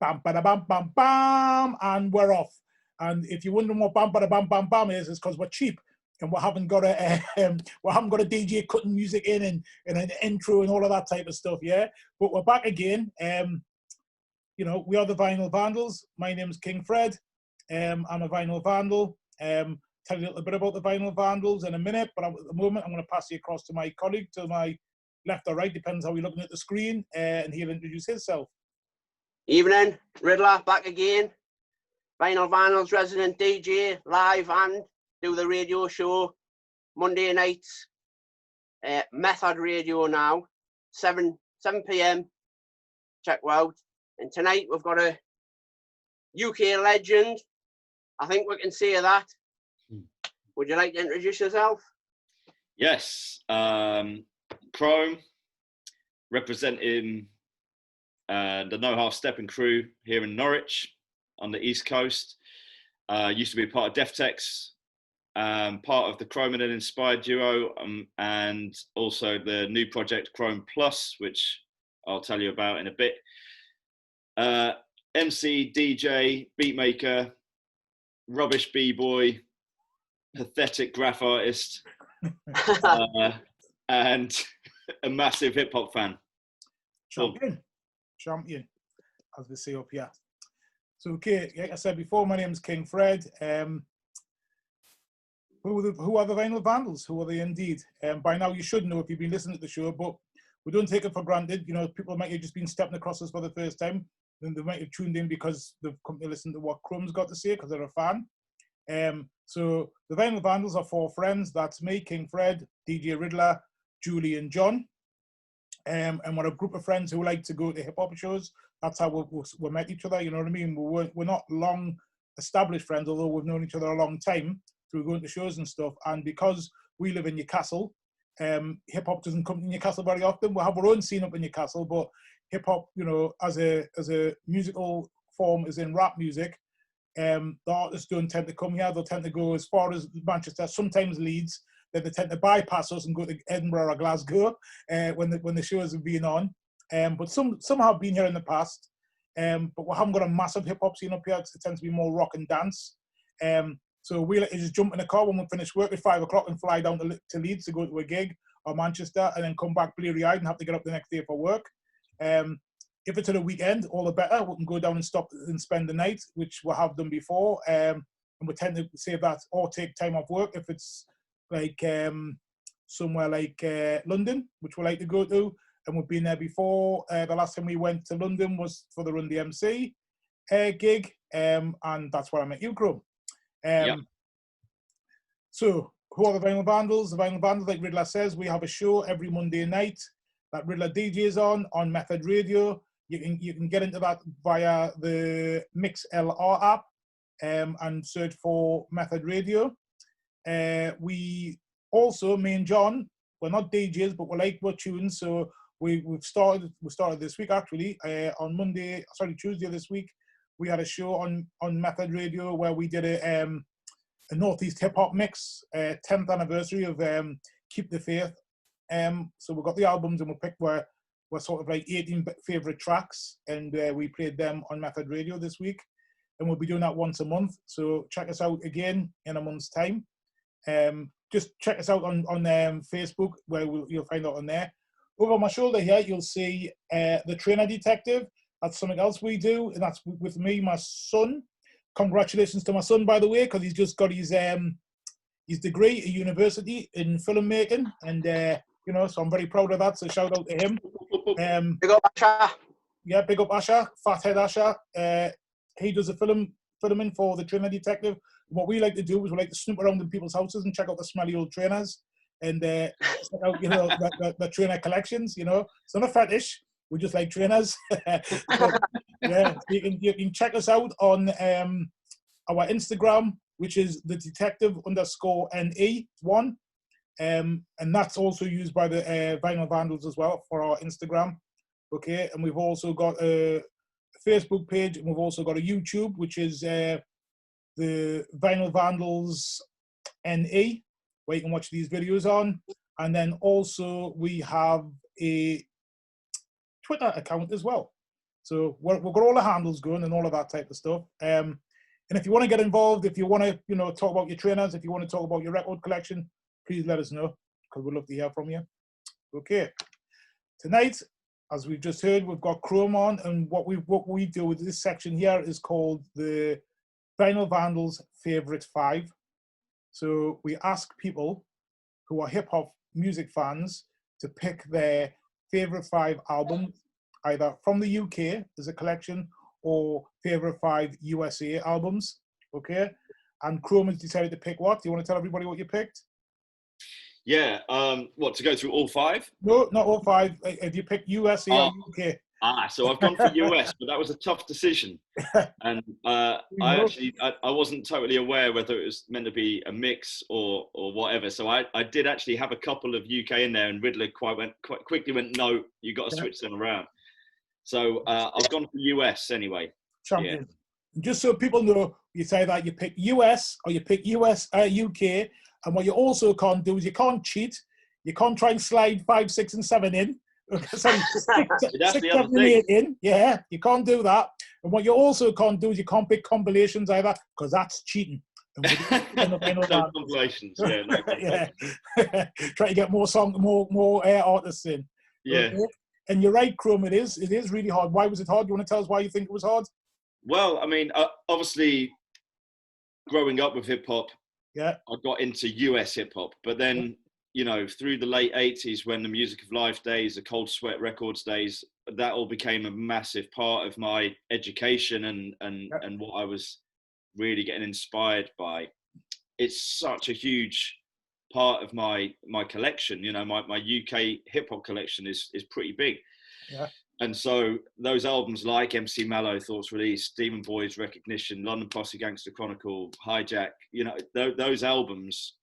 bam, bada, bam, bam, bam, and we're off. And if you're wondering what bam, bada, bam, bam, bam is, it's because we're cheap and we haven't got a DJ cutting music in and an intro and all of that type of stuff. Yeah, but we're back again. You know, we are the Vinyl Vandals. My name is King Fred. I'm a Vinyl Vandal. Tell you a little bit about the Vinyl Vandals in a minute, but at the moment I'm going to pass you across to my colleague, to my left or right, depends how you're looking at the screen, and he'll introduce himself. Evening, Riddler, back again. Vinyl Vandals resident DJ, live and do the radio show Monday nights. Method Radio now, 7 p.m. Check out. And tonight we've got a UK legend. I think we can say that. Would you like to introduce yourself? Yes, Chrome, representing the No Half Stepping crew here in Norwich on the East Coast. Used to be part of Deftex, part of the Chrome and an Inspired duo, and also the new project Chrome Plus, which I'll tell you about in a bit. MC, DJ, beatmaker, rubbish b-boy, pathetic graph artist, and a massive hip-hop fan. Champion, as they say up here. So, okay, like I said before, my name is King Fred. Who are the Vinyl Vandals? Who are they indeed? By now you should know if you've been listening to the show, but we don't take it for granted. You know, people might have just been stepping across us for the first time. Then they might have tuned in because they've come to listen to what Chrome's got to say because they're a fan. So the Vinyl Vandals are 4 friends. That's me, King Fred, DJ Riddler, Julie and John. And we're a group of friends who like to go to hip-hop shows. That's how we met each other, you know what I mean? We're not long established friends, although we've known each other a long time through going to shows and stuff. And because we live in Newcastle, hip-hop doesn't come to Newcastle very often. We have our own scene up in Newcastle, but hip-hop, you know, as a musical form is in rap music, the artists don't tend to come here. They'll tend to go as far as Manchester, sometimes Leeds. Then they tend to bypass us and go to Edinburgh or Glasgow when the shows have been on. But some have been here in the past. But we haven't got a massive hip-hop scene up here. It tends to be more rock and dance. So we like to just jump in the car when we finish work at 5 o'clock and fly down to Leeds to go to a gig or Manchester and then come back bleary-eyed and have to get up the next day for work. If it's at a weekend, all the better. We can go down and stop and spend the night, which we have done before. And we tend to save that or take time off work if it's like somewhere like London, which we like to go to. And we've been there before. The last time we went to London was for the Run DMC gig. And that's where I met you, Chrome. Yep. So who are the Vinyl Vandals? The Vinyl Vandals, like Riddler says, we have a show every Monday night that Riddler DJs on Method Radio. You can get into that via the MixLR app and search for Method Radio. We also, me and John, we're not DJs, but we're tunes. So we started this week actually on Tuesday this week. We had a show on Method Radio where we did a Northeast hip hop mix, 10th anniversary of Keep the Faith. So we got the albums and we picked were sort of like 18 favorite tracks, and we played them on Method Radio this week. And we'll be doing that once a month. So check us out again in a month's time. Just check us out on Facebook, where you'll find out on there. Over my shoulder here, you'll see the Trainer Detective. That's something else we do, and that's with me, my son. Congratulations to my son, by the way, because he's just got his degree at university in filmmaking, and you know, so I'm very proud of that. So shout out to him. Big up, Asha. Yeah, big up Asha, Fathead Asha. He does a filming for the Trainer Detective. What we like to do is we like to snoop around in people's houses and check out the smelly old trainers and check out, you know, the trainer collections. You know, it's not a fetish. We just like trainers. So, yeah, you can check us out on our Instagram, which is the detective_NE1. And that's also used by the Vinyl Vandals as well for our Instagram. Okay, and we've also got a Facebook page, and we've also got a YouTube, which is the Vinyl Vandals NE, where you can watch these videos on. And then also we have a Twitter account as well. So we've got all the handles going and all of that type of stuff. And if you want to get involved, if you want to, you know, talk about your trainers, if you want to talk about your record collection, please let us know, because we'd love to hear from you. Okay. Tonight, as we've just heard, we've got Chrome on, and what we do with this section here is called the Vinyl Vandals Favorite 5. So we ask people who are hip hop music fans to pick their favorite 5 albums, either from the UK as a collection or favorite 5 USA albums. Okay. And Chrome has decided to pick what? Do you want to tell everybody what you picked? Yeah. What, to go through all 5? No, not all 5. If you pick USA or UK. So I've gone for US, but that was a tough decision. And I wasn't totally aware whether it was meant to be a mix or whatever. So I did actually have a couple of UK in there, and Riddler quite quickly went, no, you got to switch them around. So I've gone for US anyway. Champion. Yeah. Just so people know, you say that you pick US or you pick UK, and what you also can't do is you can't cheat. You can't try and slide 5, 6, and 7 in. Sorry, 6, 7, 8 in. Yeah, you can't do that. And what you also can't do is you can't pick compilations either, because that's cheating. No compilations. Yeah. No compilations. Yeah. Try to get more artists in. Yeah. Okay? And you're right, Chrome. It is really hard. Why was it hard? You want to tell us why you think it was hard? Well, I mean, obviously, growing up with hip hop, yeah, I got into US hip hop, but then, you know, through the late 80s, when the Music of Life days, the Cold Sweat Records days, that all became a massive part of my education and what I was really getting inspired by. It's such a huge part of my collection. You know, my UK hip hop collection is pretty big. Yeah. And so those albums like MC Mallow, Thoughts Released, Demon Boys, Recognition, London Posse, Gangster Chronicle, Hijack, you know, those albums,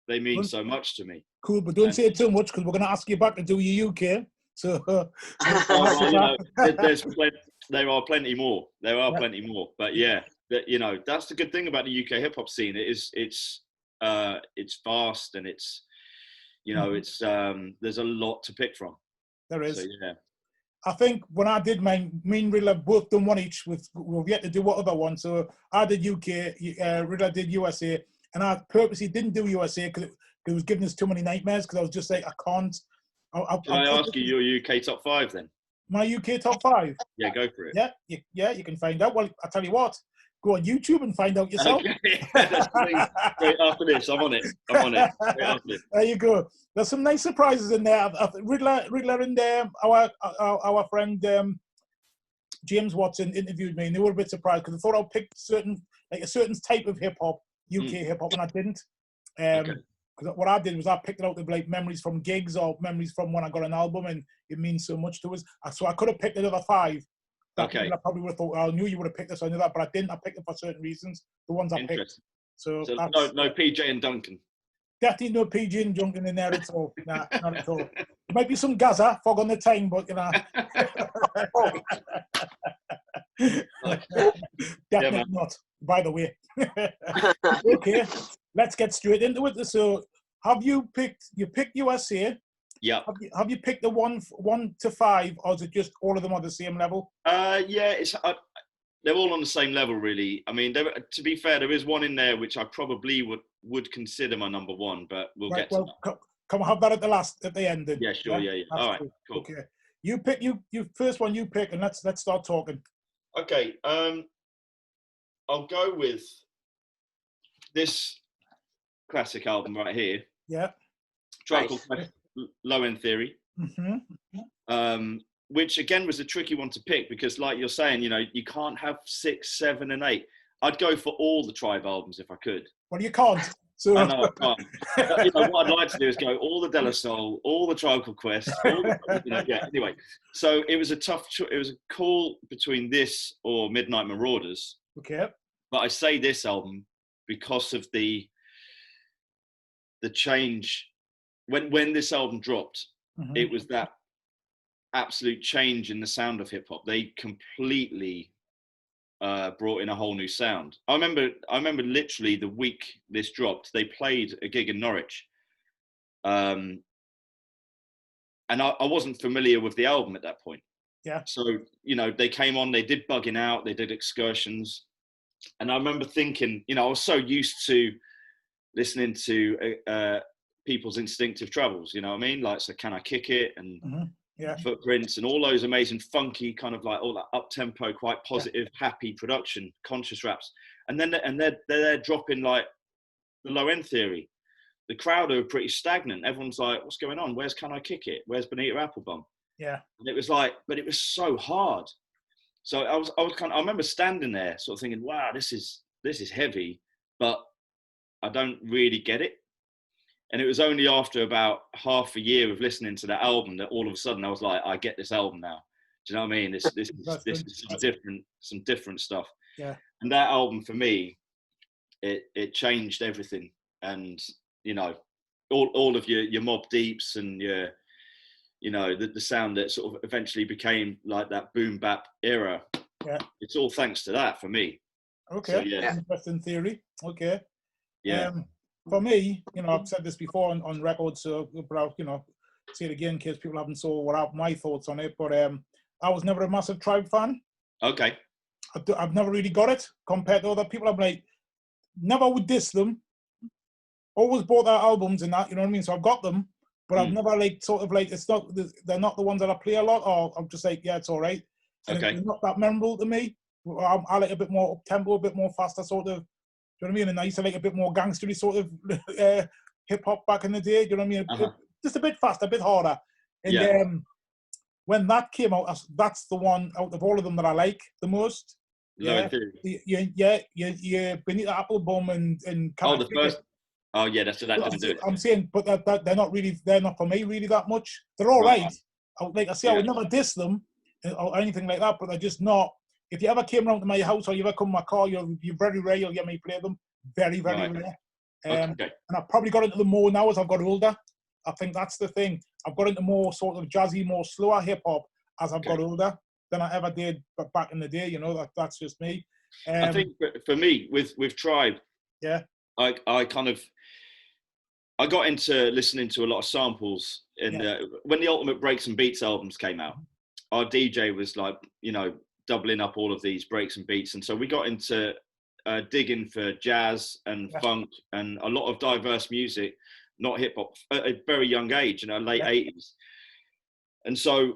they mean so much to me. Cool, but don't say too much, because we're going to ask you back to do your UK. So, you know, there are plenty more. There are plenty more. But yeah, you know, that's the good thing about the UK hip hop scene. It's vast, and it's, you know, it's there's a lot to pick from. There is. So, yeah. I think when I did mine, me and Riddler both done one each. We've yet to do what other one. So I did UK, Riddler did USA, and I purposely didn't do USA because it was giving us too many nightmares. Because I was just like, I can't. Can I ask you your UK top 5 then? My UK top 5. Yeah, go for it. Yeah, you can find out. Well, I tell you what, go on YouTube and find out yourself. Okay. Straight after this, I'm on it. Straight after this. There you go. There's some nice surprises in there. Riddler and our friend James Watson interviewed me, and they were a bit surprised because I thought I'd pick a certain type of hip hop, UK hip hop, and I didn't. Because what I did was I picked it out of like memories from gigs or memories from when I got an album, and it means so much to us. So I could have picked another 5. I probably would have thought, I knew you would have picked this, I knew that, but I didn't. I picked it for certain reasons. The ones I picked. So no PJ and Duncan. Definitely no PJ and Duncan in there at all. Nah, not at all. There might be some Gaza, Fog on the Time, but you know. Definitely not, by the way. Okay, let's get straight into it. So have you picked USA? Yeah. Have you picked the 1 to 5, or is it just all of them on the same level? Yeah, they're all on the same level, really. I mean, to be fair, there is one in there which I probably would consider my number 1, but we'll get to that. Come on, have that at the end then. Yeah, sure, yeah. All right, cool. Okay, you pick you first one you pick, and let's start talking. Okay, I'll go with this classic album right here. Yeah. Called Low End Theory. Mm-hmm. Which again was a tricky one to pick because, like you're saying, you know, you can't have 6, 7, and 8. I'd go for all the Tribe albums if I could. Well, you can't. So I know I can't. But, you know, what I'd like to do is go all the De La Soul, all the Tribe Called Quest. Anyway, so it was a tough. It was a call between this or Midnight Marauders. Okay. But I say this album because of the change. When this album dropped, it was that absolute change in the sound of hip hop. They completely brought in a whole new sound. I remember literally the week this dropped, they played a gig in Norwich, and I wasn't familiar with the album at that point. Yeah. So, you know, they came on, they did Bugging Out, they did Excursions. And I remember thinking, you know, I was so used to listening to people's instinctive travels, you know what I mean? Like, so Can I Kick It? And Yeah. Footprints and all those amazing funky kind of like all that up tempo, quite positive, happy production, conscious raps. And then they're dropping like the Low End Theory. The crowd are pretty stagnant. Everyone's like, what's going on? Where's Can I Kick It? Where's Bonita Applebum? Yeah. And it was like, but it was so hard. So I remember standing there sort of thinking, wow, this is heavy, but I don't really get it. And it was only after about half a year of listening to that album that all of a sudden I was like, I get this album now. Do you know what I mean? This is some different stuff. Yeah. And that album for me, it changed everything. And you know, all of your Mobb Deeps and your, you know, the sound that sort of eventually became like that boom bap era. Yeah. It's all thanks to that for me. Okay. So, yeah. Interesting theory. Okay. Yeah. For me, you know, I've said this before on record, so but I'll, you know, say it again in case people haven't saw what are my thoughts on it. But I was never a massive Tribe fan. Okay. I've never really got it compared to other people. I'm like, never would diss them. Always bought their albums and that, you know what I mean? So I've got them, but I've never like sort of like, it's not, they're not the ones that I play a lot, or I'm just like, yeah, it's all right. And Okay. it's not that memorable to me. I like a bit more up tempo, a bit more faster sort of. Do you know what I mean? And I used to like a bit more gangstery sort of hip hop back in the day. Do you know what I mean? Just a bit faster, a bit harder. And when that came out, that's the one out of all of them that I like the most. Low End Theory. Yeah, Benita Applebum and the first. Oh yeah, that didn't do it. I'm saying, but that they're not for me really that much. They're all right. Like I say, I would never diss them or anything like that, but they're just not. If you ever came around to my house or you ever come to my car, you're very rare you'll get me play them. Very, very rare. And I've probably got into them more now as I've got older. I think that's the thing. I've got into more sort of jazzy, more slower hip hop as I've got older than I ever did back in the day. You know, that's just me. I think for me with Tribe, I got into listening to a lot of samples when the Ultimate Breaks and Beats albums came out. Our DJ was like, you know, doubling up all of these breaks and beats, and so we got into digging for jazz and funk and a lot of diverse music, not hip hop, at a very young age, you know, late 80s. And so,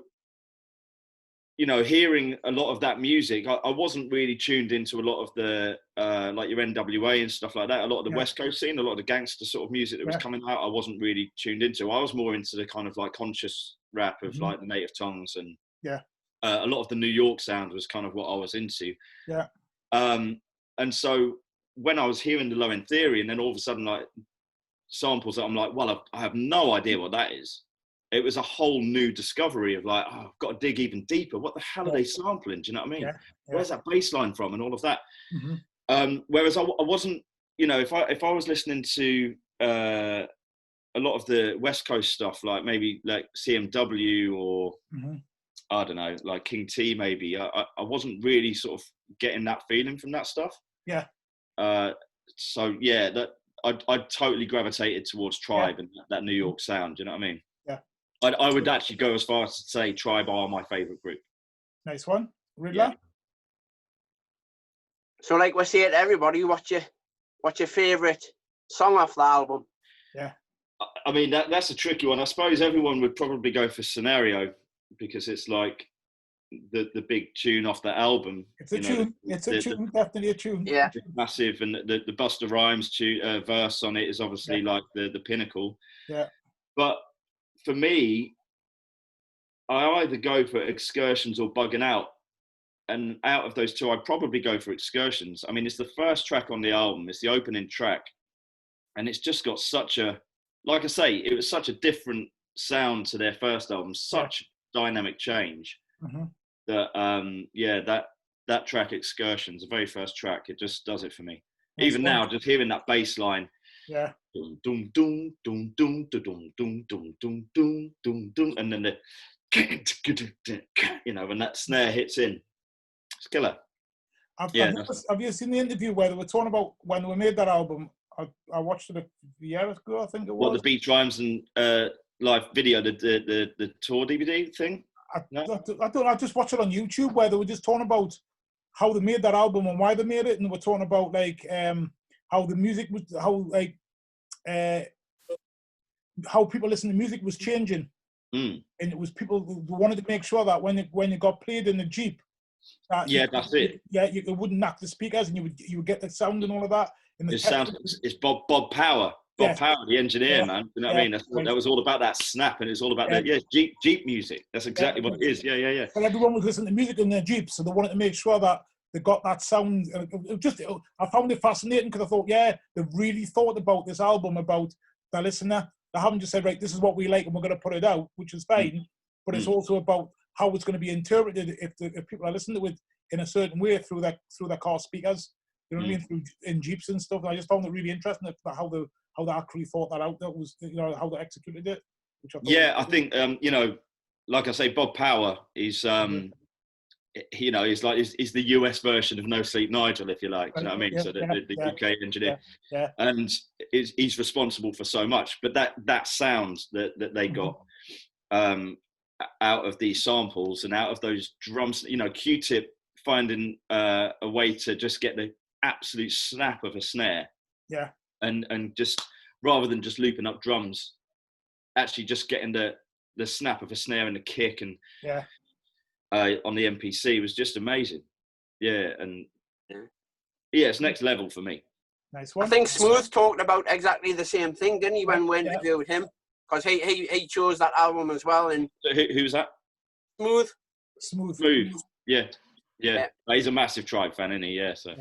you know, hearing a lot of that music, I wasn't really tuned into a lot of the like your NWA and stuff like that, a lot of the West Coast scene, a lot of the gangster sort of music that was coming out, I wasn't really tuned into. I was more into the kind of like conscious rap of like the Native Tongues and a lot of the New York sound was kind of what I was into. And so when I was hearing the Low End Theory and then all of a sudden like samples that I'm like, well, I have no idea what that is. It was a whole new discovery of like, oh, I've got to dig even deeper. What the hell are they sampling? Do you know what I mean? Where's that bass line from and all of that? Whereas I wasn't, you know, if I was listening to a lot of the West Coast stuff, like maybe like CMW or I don't know, like King T maybe, I wasn't really sort of getting that feeling from that stuff. So yeah, that I totally gravitated towards Tribe and that New York sound. Do you know what I mean? I would actually go as far as to say Tribe are my favourite group. Nice one. Riddler? So like we're saying to everybody, what's your favourite song off the album? I mean, that's a tricky one. I suppose everyone would probably go for Scenario because it's like the big tune off the album. It's a tune. It's a tune, definitely a tune. Yeah. It's massive, and the Busta Rhymes verse on it is obviously like the pinnacle. Yeah. But for me, I either go for Excursions or Bugging Out. And out of those two, I'd probably go for Excursions. I mean, it's the first track on the album. It's the opening track. And it's just got such a, like I say, it was such a different sound to their first album, such dynamic change that, that track Excursions, the very first track, it just does it for me. That's even now, just hearing that bass line. Dum dum dum dum dum dum dum dum dum dum dum dum, and then the, you know, when that snare hits in, it's killer. Have you seen the interview where they were talking about when we made that album? I watched it a year ago, I think it was. What, the Beats, Rhymes and live video, the tour DVD thing? No? I don't. I just watched it on YouTube where they were just talking about how they made that album and why they made it, and they were talking about like how the music was, how people listen to music was changing, and it was people who wanted to make sure that when it got played in the Jeep, Yeah, that's it. It wouldn't knock the speakers, and you would get the sound and all of that. And It sounds. It's Bob Power. Bob Power, the engineer, man. You know what I mean? That was all about that snap, and it's all about Jeep music. That's exactly what it is. Yeah. And everyone was listening to music in their Jeeps, so they wanted to make sure that they got that sound. I found it fascinating because I thought, they've really thought about this album, about the listener. They haven't just said, right, this is what we like and we're going to put it out, which is fine. But it's also about how it's going to be interpreted if people are listening to it in a certain way through their car speakers. You know what I mean? In Jeeps and stuff. And I just found it really interesting how they actually thought that out. That was, how they executed it. Which I think like I say, Bob Power is he's the US version of No Sleep Nigel, if you like. You know what I mean? So the UK engineer, and he's responsible for so much. But that sound that they got out of these samples and out of those drums, Q-Tip finding a way to just get the absolute snap of a snare, and just rather than just looping up drums, actually just getting the snap of a snare and the kick and on the MPC was just amazing. It's next level for me. Nice one. I think Smooth talked about exactly the same thing, didn't he, when we interviewed him? Because he chose that album as well. And so who's that? Smooth. Yeah. He's a massive Tribe fan, isn't he? Yeah. So.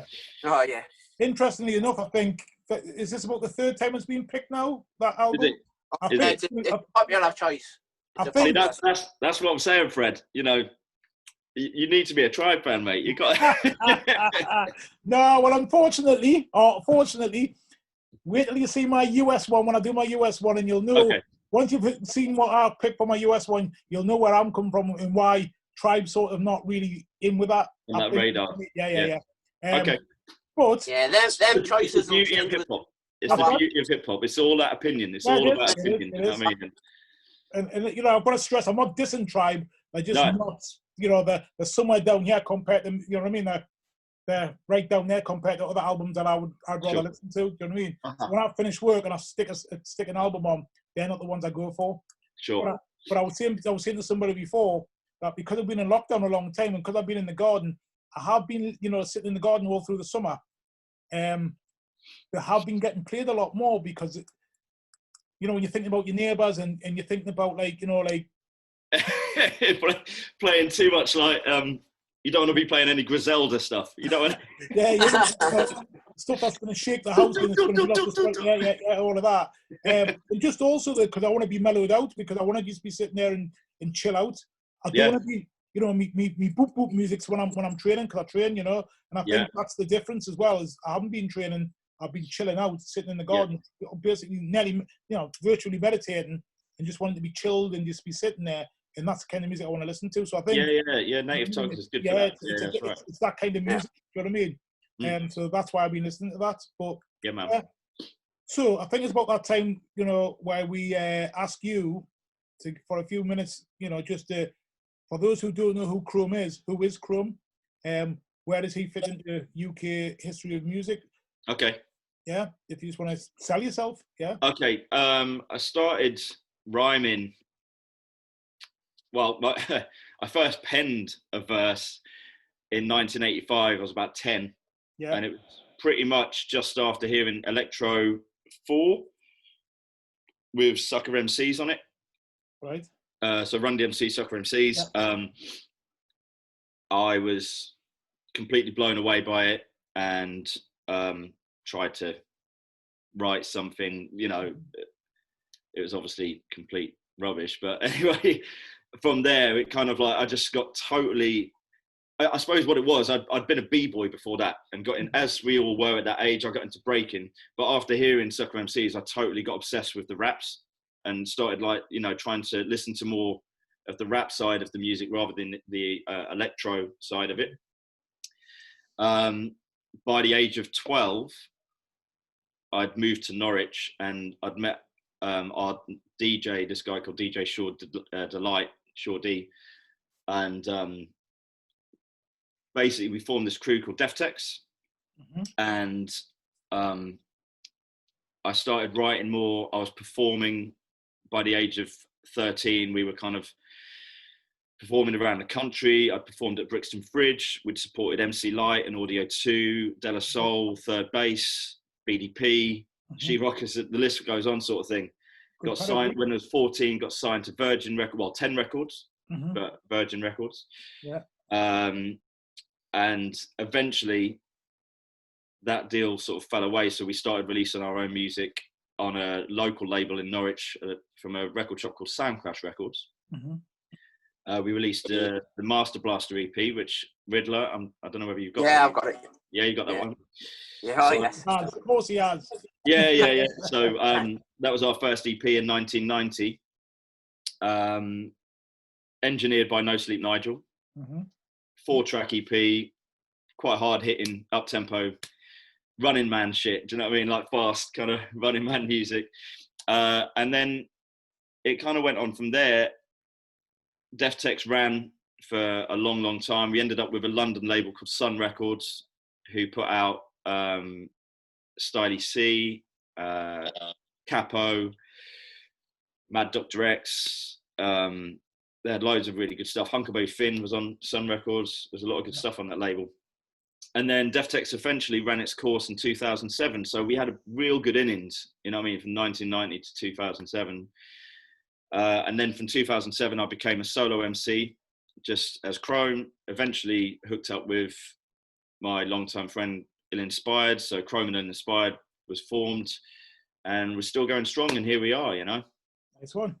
Oh yeah. Interestingly enough, I think is this about the third time it's been picked now? That album. It's a popular choice. I think that's what I'm saying, Fred. You need to be a Tribe fan, mate. You got. No, well, unfortunately, wait till you see my US one when I do my US one, and you'll know. Okay. Once you've seen what I picked for my US one, you'll know where I'm coming from and why Tribe sort of not really in with that. On that radar. Yeah. Okay. But them choices. It's the beauty of hip hop. It's the beauty of hip hop. It's all that opinion. It's all about opinion. You know what I mean? And I've got to stress, I'm not dissing Tribe. They're just not, they're somewhere down here compared to, you know what I mean? They're right down there compared to other albums that I'd rather listen to. Do you know what I mean? So when I finish work and I stick an album on, they're not the ones I go for. Sure. But I was saying to somebody before that because I've been in lockdown a long time and because I've been in the garden, I have been, sitting in the garden all through the summer. They have been getting played a lot more because, when you're thinking about your neighbours and you're thinking about playing too much you don't want to be playing any Griselda stuff. You don't want stuff that's going to shake the house and it's going to be off the all of that. And just also because I want to be mellowed out because I want to just be sitting there and chill out. I don't want to be, me boop boop music's when I'm training because I train, and I think that's the difference as well. Is I haven't been training. I've been chilling out, sitting in the garden, basically nearly, virtually meditating and just wanting to be chilled and just be sitting there. And that's the kind of music I want to listen to. So I think Native Tongues is good for that. It's that kind of music. You know what I mean? And so that's why I've been listening to that. But man. So I think it's about that time, where we ask you for a few minutes, just for those who don't know who Chrome is, who is Chrome? Where does he fit into UK history of music? Okay. Yeah, if you just want to sell yourself, yeah. Okay, I started rhyming. Well, I first penned a verse in 1985. I was about 10, and it was pretty much just after hearing Electro 4 with Sucker MCs on it. Right. So Run DMC, Sucker MCs. Yeah. I was completely blown away by it and tried to write something, it was obviously complete rubbish, but anyway, from there, it kind of I just got totally, I suppose what it was, I'd been a b-boy before that and got in, as we all were at that age, I got into breaking, but after hearing Sucker MCs, I totally got obsessed with the raps and started trying to listen to more of the rap side of the music rather than the electro side of it. By the age of 12, I'd moved to Norwich and I'd met our DJ, this guy called DJ Shaw Delight, Shaw D, and basically we formed this crew called Deftex, and I started writing more. I was performing by the age of 13. We were kind of performing around the country. I performed at Brixton Fridge, which supported MC Light and Audio 2, De La Soul, Third Bass, BDP, She-Rockers, the list goes on, sort of thing. Got signed when I was 14, got signed to Virgin Records, well, 10 Records, but Virgin Records. Yeah. And eventually that deal sort of fell away. So we started releasing our own music on a local label in Norwich from a record shop called Soundcrash Records. We released the Master Blaster EP, which Riddler, I don't know whether you've got Yeah, that. I've got it. Yeah, you got that one? Yeah, So, yes. Of course he has. Yeah. So that was our first EP in 1990. Engineered by No Sleep Nigel. 4-track EP, quite hard-hitting, up-tempo, running man shit. Do you know what I mean? Like fast kind of running man music. And then it kind of went on from there. Deftex ran for a long, long time. We ended up with a London label called Sun Records, who put out Styly C, Capo, Mad Dr. X. They had loads of really good stuff. Hunkerberry Finn was on Sun Records. There's a lot of good stuff on that label. And then Deftex eventually ran its course in 2007. So we had a real good innings, you know what I mean, from 1990 to 2007. And then from 2007, I became a solo MC, just as Chrome. Eventually hooked up with my longtime friend, Ill Inspired. So Chrome and Inspired was formed, and we're still going strong. And here we are, you know. Nice one.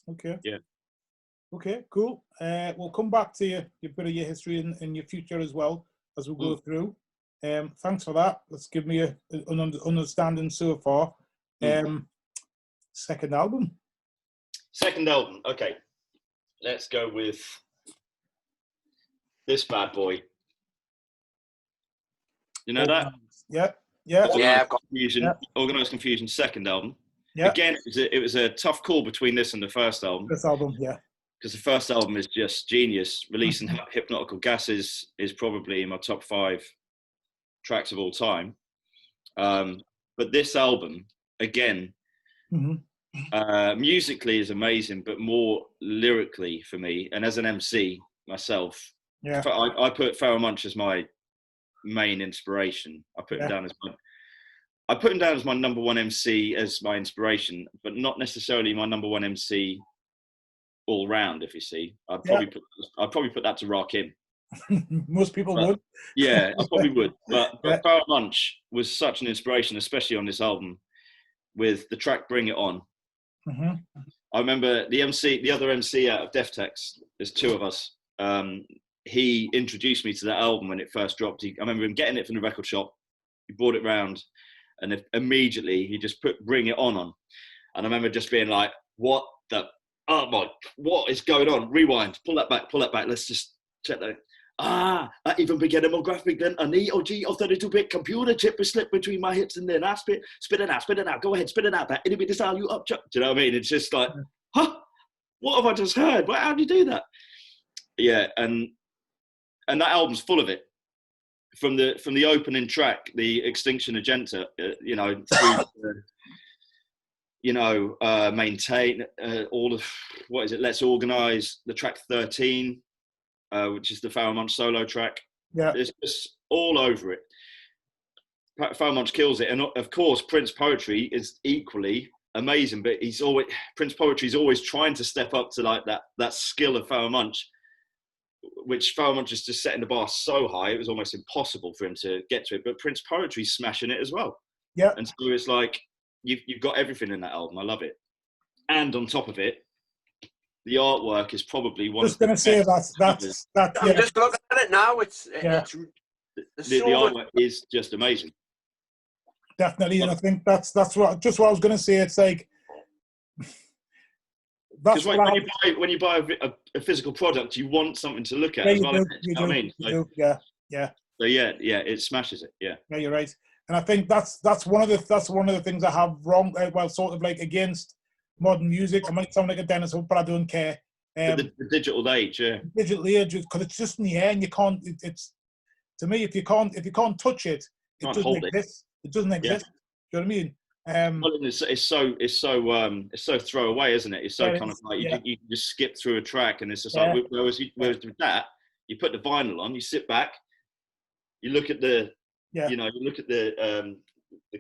Okay. Yeah. Okay, cool. We'll come back to your bit of your history and your future as well as we go through. Thanks for that. Let's give me an understanding so far. Second album. Second album. Okay. Let's go with this bad boy. You know that? Yeah. Yeah, I've got Confusion. Yeah. Organised Confusion. Second album. Yeah. Again, it was a tough call between this and the first album. This album, yeah. Because the first album is just genius. Releasing Hypnotical Gases is probably in my top 5 tracks of all time. But this album, again, musically is amazing, but more lyrically for me. And as an MC myself, I put Pharoah Monch as my main inspiration. I put him down as my number one MC as my inspiration, but not necessarily my number one MC all round. If you see, I'd probably put that to Rakim. Most people would. Yeah, I probably would. But Pharoah Monch was such an inspiration, especially on this album with the track "Bring It On." I remember the other MC out of Deftex. There's 2 of us. He introduced me to that album when it first dropped. I remember him getting it from the record shop. He brought it round, and immediately he just put "Bring It On." And I remember just being like, "What the? Oh my! What is going on? Rewind. Pull that back. Let's just check that." I even began a more graphic than an EOG of 32-bit computer chip is slipped between my hips, and then I spit it out. Go ahead, spit it out. That it'll be this how you up. Do you know what I mean? It's just like, what have I just heard? How do you do that? Yeah, and that album's full of it. From the opening track, the Extinction Agenda, Maintain, all of, what is it? Let's Organize, the track 13, which is the Pharoah Monch solo track. Yeah, it's just all over it. Pharoah Monch kills it, and of course, Prince Poetry is equally amazing. But Prince Poetry is always trying to step up to like that skill of Pharoah Monch, which Pharoah Monch is just setting the bar so high it was almost impossible for him to get to it. But Prince Poetry's smashing it as well. Yeah, and so it's like you've got everything in that album. I love it, and on top of it, the artwork is probably one. Just going to say that's. I'm just looking at it now. The artwork is just amazing. Definitely, and I think that's what I was going to say. It's like because when you buy a physical product, you want something to look at as well. You know what I mean? Yeah. So it smashes it. Yeah. Yeah, you're right, and I think that's one of the things I have wrong. Well, sort of like against modern music. I might sound like a dinosaur, but I don't care. The digital age, yeah. Digital age, because it's just in the air and you can't. It's to me, if you can't touch it, it Can't doesn't hold it. exist. It doesn't exist. Do you know what I mean? Well, it's so throwaway, isn't it? It's so kind of like you can just skip through a track, and it's just like whereas with that, you put the vinyl on, you sit back, you look at the you know, you look at the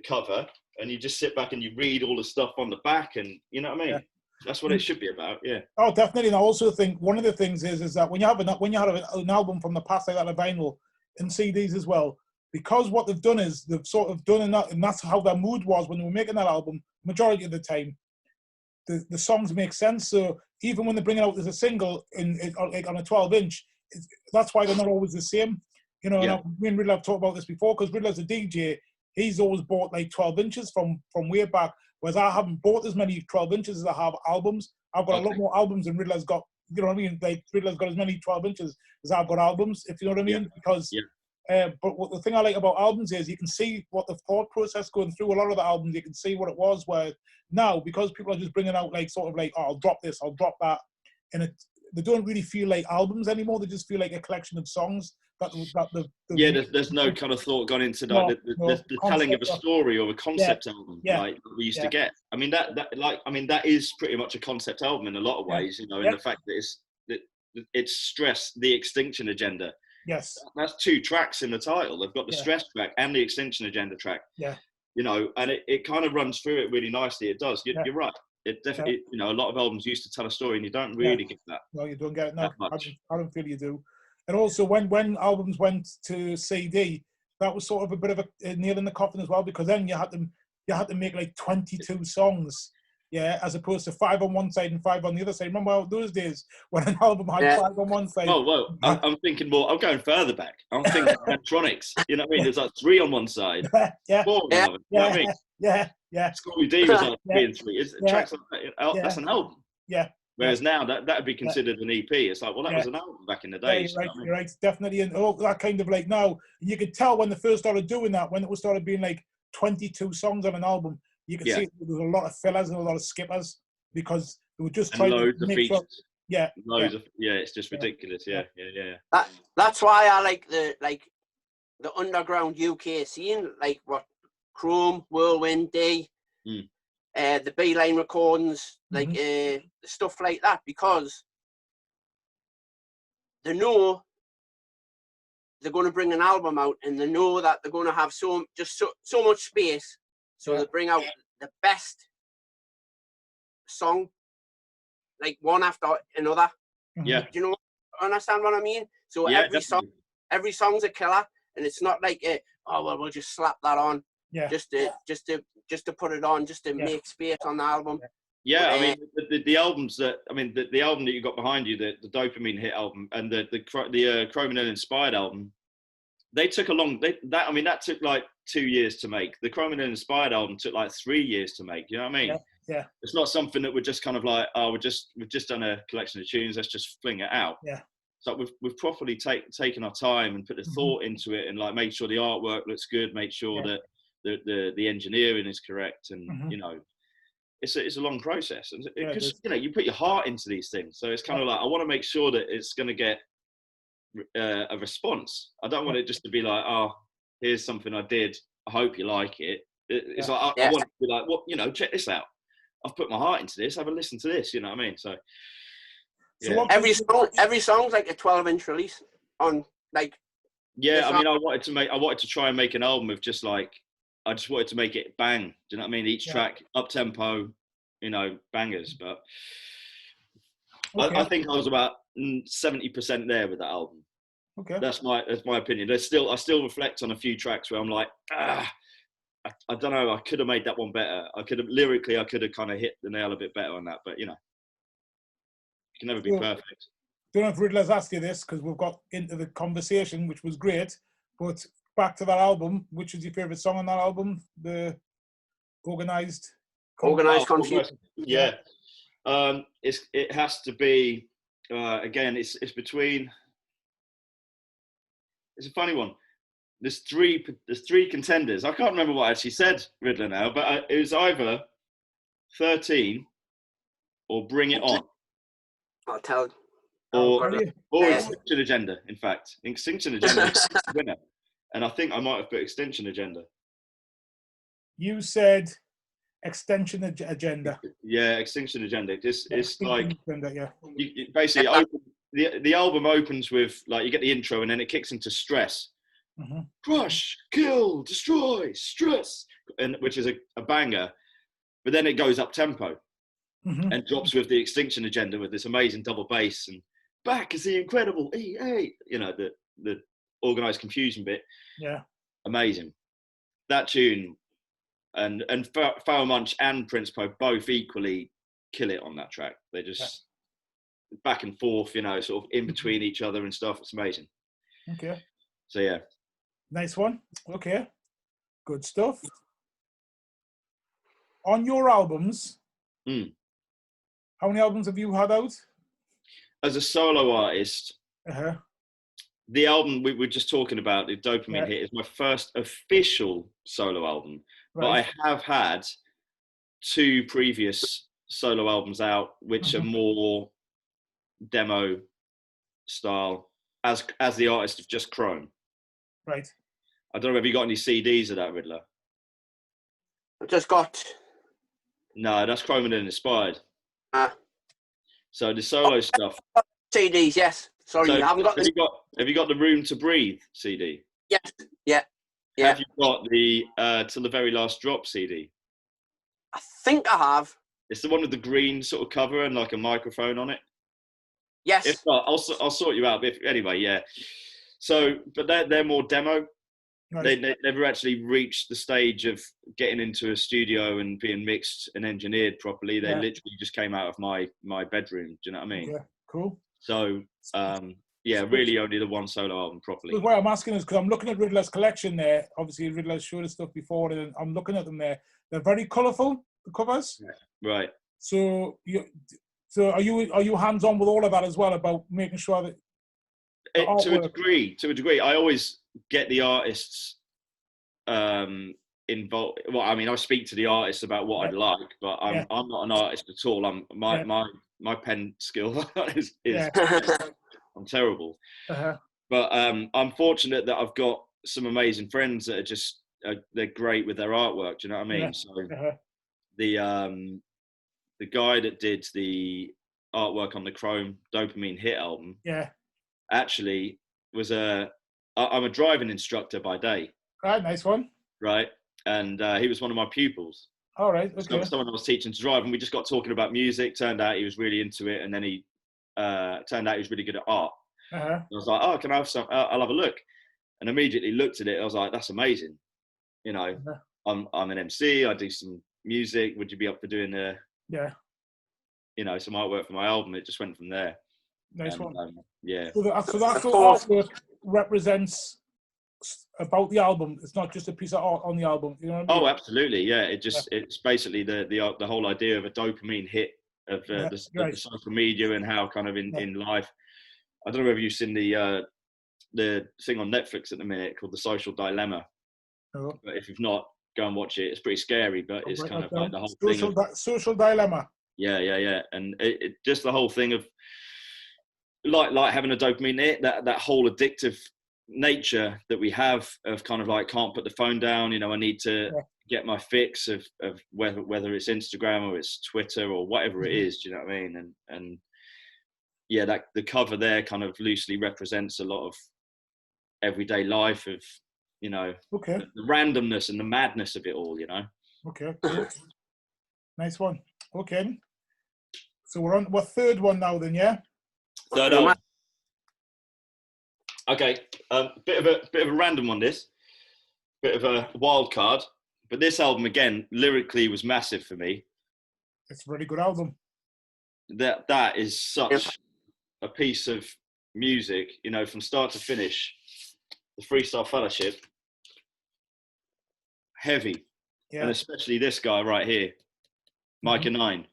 cover, and you just sit back and you read all the stuff on the back, and you know what I mean. That's what it should be about. Yeah. Oh, definitely. And I also think one of the things is that when you have an album from the past like that, a vinyl and CDs as well, because what they've done is they've sort of done and that's how their mood was when they were making that album. Majority of the time, the songs make sense. So even when they're bringing out as a single like on a 12-inch, that's why they're not always the same. You know, and me and Riddler have talked about this before, because Riddler's a DJ. He's always bought like 12 inches from way back, whereas I haven't bought as many 12 inches as I have albums. I've got a lot more albums than Riddler's got. You know what I mean? Like Riddler's got as many 12 inches as I've got albums, if you know what I mean. Because, but what the thing I like about albums is you can see what the thought process going through a lot of the albums. You can see what it was. Where now, because people are just bringing out like sort of like, oh, I'll drop this, I'll drop that, and they don't really feel like albums anymore. They just feel like a collection of songs. There's no kind of thought gone into the telling of a story or a concept album like we used to get. I mean that is pretty much a concept album in a lot of ways, you know, in the fact that it's stress the extinction agenda. Yes, that's 2 tracks in the title. They've got the stress track and the extinction agenda track. Yeah, you know, and it kind of runs through it really nicely. It does. You're right. It definitely, you know, a lot of albums used to tell a story, and you don't really get that. No, you don't get it. No, I don't feel you do. And also, when albums went to CD, that was sort of a bit of a nail in the coffin as well, because then you had to make like 22 songs, as opposed to 5 on one side and 5 on the other side. Remember those days when an album had 5 on one side? Well, I'm thinking more. I'm going further back. I'm thinking electronics. You know what I mean? There's like 3 on one side, 4 on the other. You know what I mean? Yeah. Scooby D was like 3 and 3. It's tracks like that. That's an album. Yeah. Whereas now that would be considered an EP. It's like, well, that was an album back in the day. You're right, definitely. And that kind of like now, you could tell when they first started doing that, when it was started being like 22 songs on an album, you could see there was a lot of fillers and a lot of skippers, because they were just trying to make sure. Loads of it's just ridiculous. Yeah. That's why I like the underground UK scene, like what Chrome, Whirlwind, D. The B-line recordings, like stuff like that, because they know they're going to bring an album out, and they know that they're going to have so much space, so they bring out the best song, like one after another. Yeah, do you know? Understand what I mean? So every song's a killer, and it's not like we'll just slap that on. Just to put it on, just to make space on the album. Yeah, I mean the albums that the album that you got behind you, the Dopamine Hit album, and the Chrominel Inspired album, they took that took like 2 years to make. The Chrominel Inspired album took like 3 years to make. You know what I mean? Yeah. It's not something that we're just kind of like, we've just done a collection of tunes, let's just fling it out. Yeah. So we've properly taken our time and put the thought into it, and like made sure the artwork looks good, make sure that the engineering is correct, and you know, it's a long process, and because you know, you put your heart into these things, so it's kind of like, I want to make sure that it's going to get a response. I don't want it just to be like, oh, here's something I did, I hope you like it. It's like I want to be like, well, you know, check this out, I've put my heart into this, have a listen to this, you know what I mean? So every song's like a 12-inch release on like. Yeah, I mean, I wanted to try and make an album of just like, I just wanted to make it bang. Do you know what I mean? Each track, up tempo, you know, bangers. But I think I was about 70% there with that album. Okay, that's my opinion. I still reflect on a few tracks where I'm like, I don't know, I could have made that one better. I could have kind of hit the nail a bit better on that. But you know, it can never be perfect. Don't know if Riddler's asked you this, because we've got into the conversation, which was great, but back to that album, which is your favourite song on that album? The Organised Confusion. Yeah. It has to be, again, it's between, it's a funny one. There's three contenders. I can't remember what I actually said, Riddler, now, but it was either 13 or Bring It On. I'll tell. Or, Are you? or Extinction Agenda, in fact. Extinction Agenda is the winner. And I think I might have put Extinction Agenda. You said Extension Agenda. Yeah, Extinction Agenda. It's like, Agenda, yeah. you basically the album opens with, like, you get the intro and then it kicks into Stress. Mm-hmm. Crush, kill, destroy, stress, and which is a banger. But then it goes up tempo and drops with the Extinction Agenda with this amazing double bass, and back is the incredible EA, you know, the organised confusion bit. Yeah. Amazing. That tune and Foul Munch and Prince Po both equally kill it on that track. They just back and forth, you know, sort of in between each other and stuff. It's amazing. Okay. So yeah. Nice one. Okay. Good stuff. On your albums, how many albums have you had out? As a solo artist, the album we were just talking about, the Dopamine Hit, is my first official solo album. Right. But I have had 2 previous solo albums out, which are more demo style, as the artist of just Chrome. Right. I don't know if you got any CDs of that, Riddler. I've just got. No, that's Chrome and Inspired. So the solo stuff. CDs, yes. Sorry, so I haven't got. Have you got the Room to Breathe CD? Yes. Yeah. Have you got the Till the Very Last Drop CD? I think I have. It's the one with the green sort of cover and like a microphone on it. Yes. If not, I'll sort you out. Anyway, yeah. So, but they're more demo. Right. They never actually reached the stage of getting into a studio and being mixed and engineered properly. They literally just came out of my bedroom. Do you know what I mean? Yeah, cool. So, really only the one solo album properly. Why I'm asking is because I'm looking at Riddler's collection there. Obviously, Riddler's showed us stuff before, and I'm looking at them there. They're very colourful, the covers. Yeah. Right. So are you hands on with all of that as well, about making sure that to a degree, I always get the artists involved. Well, I mean, I speak to the artists about what I'd like, but I'm not an artist at all. My pen skill is I'm terrible. But I'm fortunate that I've got some amazing friends that are just they're great with their artwork. Do you know what I mean? So the guy that did the artwork on the Chrome Dopamine Hit album, actually was I'm a driving instructor by day. Right, nice one. Right, and he was one of my pupils. All right, okay. Someone I was teaching to drive, and we just got talking about music. Turned out he was really into it, and then he turned out he was really good at art. I was like, oh, can I have some? I'll have a look. And immediately looked at it. I was like, that's amazing. You know, I'm an MC. I do some music. Would you be up for doing you know, some artwork for my album? It just went from there. Nice one. So that artwork represents about the album. It's not just a piece of art on the album. You know what I mean? Oh, absolutely. Yeah. It's basically the whole idea of a dopamine hit of the social media and how kind of in life. I don't know if you've seen the thing on Netflix at the minute called The Social Dilemma. Oh. But if you've not, go and watch it. It's pretty scary, but it's kind of like the whole thing. Social Dilemma. Yeah. And it just the whole thing of like having a dopamine hit, that whole addictive nature that we have of kind of like, can't put the phone down, you know, I need to get my fix of whether it's Instagram or it's Twitter or whatever it is, do you know what I mean? And that the cover there kind of loosely represents a lot of everyday life of, you know, the randomness and the madness of it all, you know. Okay, cool. Nice one. Okay, so we're on third one now then, yeah? Third album. Okay, bit of a random one, this. Bit of a wild card. But this album, again, lyrically was massive for me. It's a really good album. That is such a piece of music, you know, from start to finish. The Freestyle Fellowship, heavy. Yeah. And especially this guy right here, Micah 9.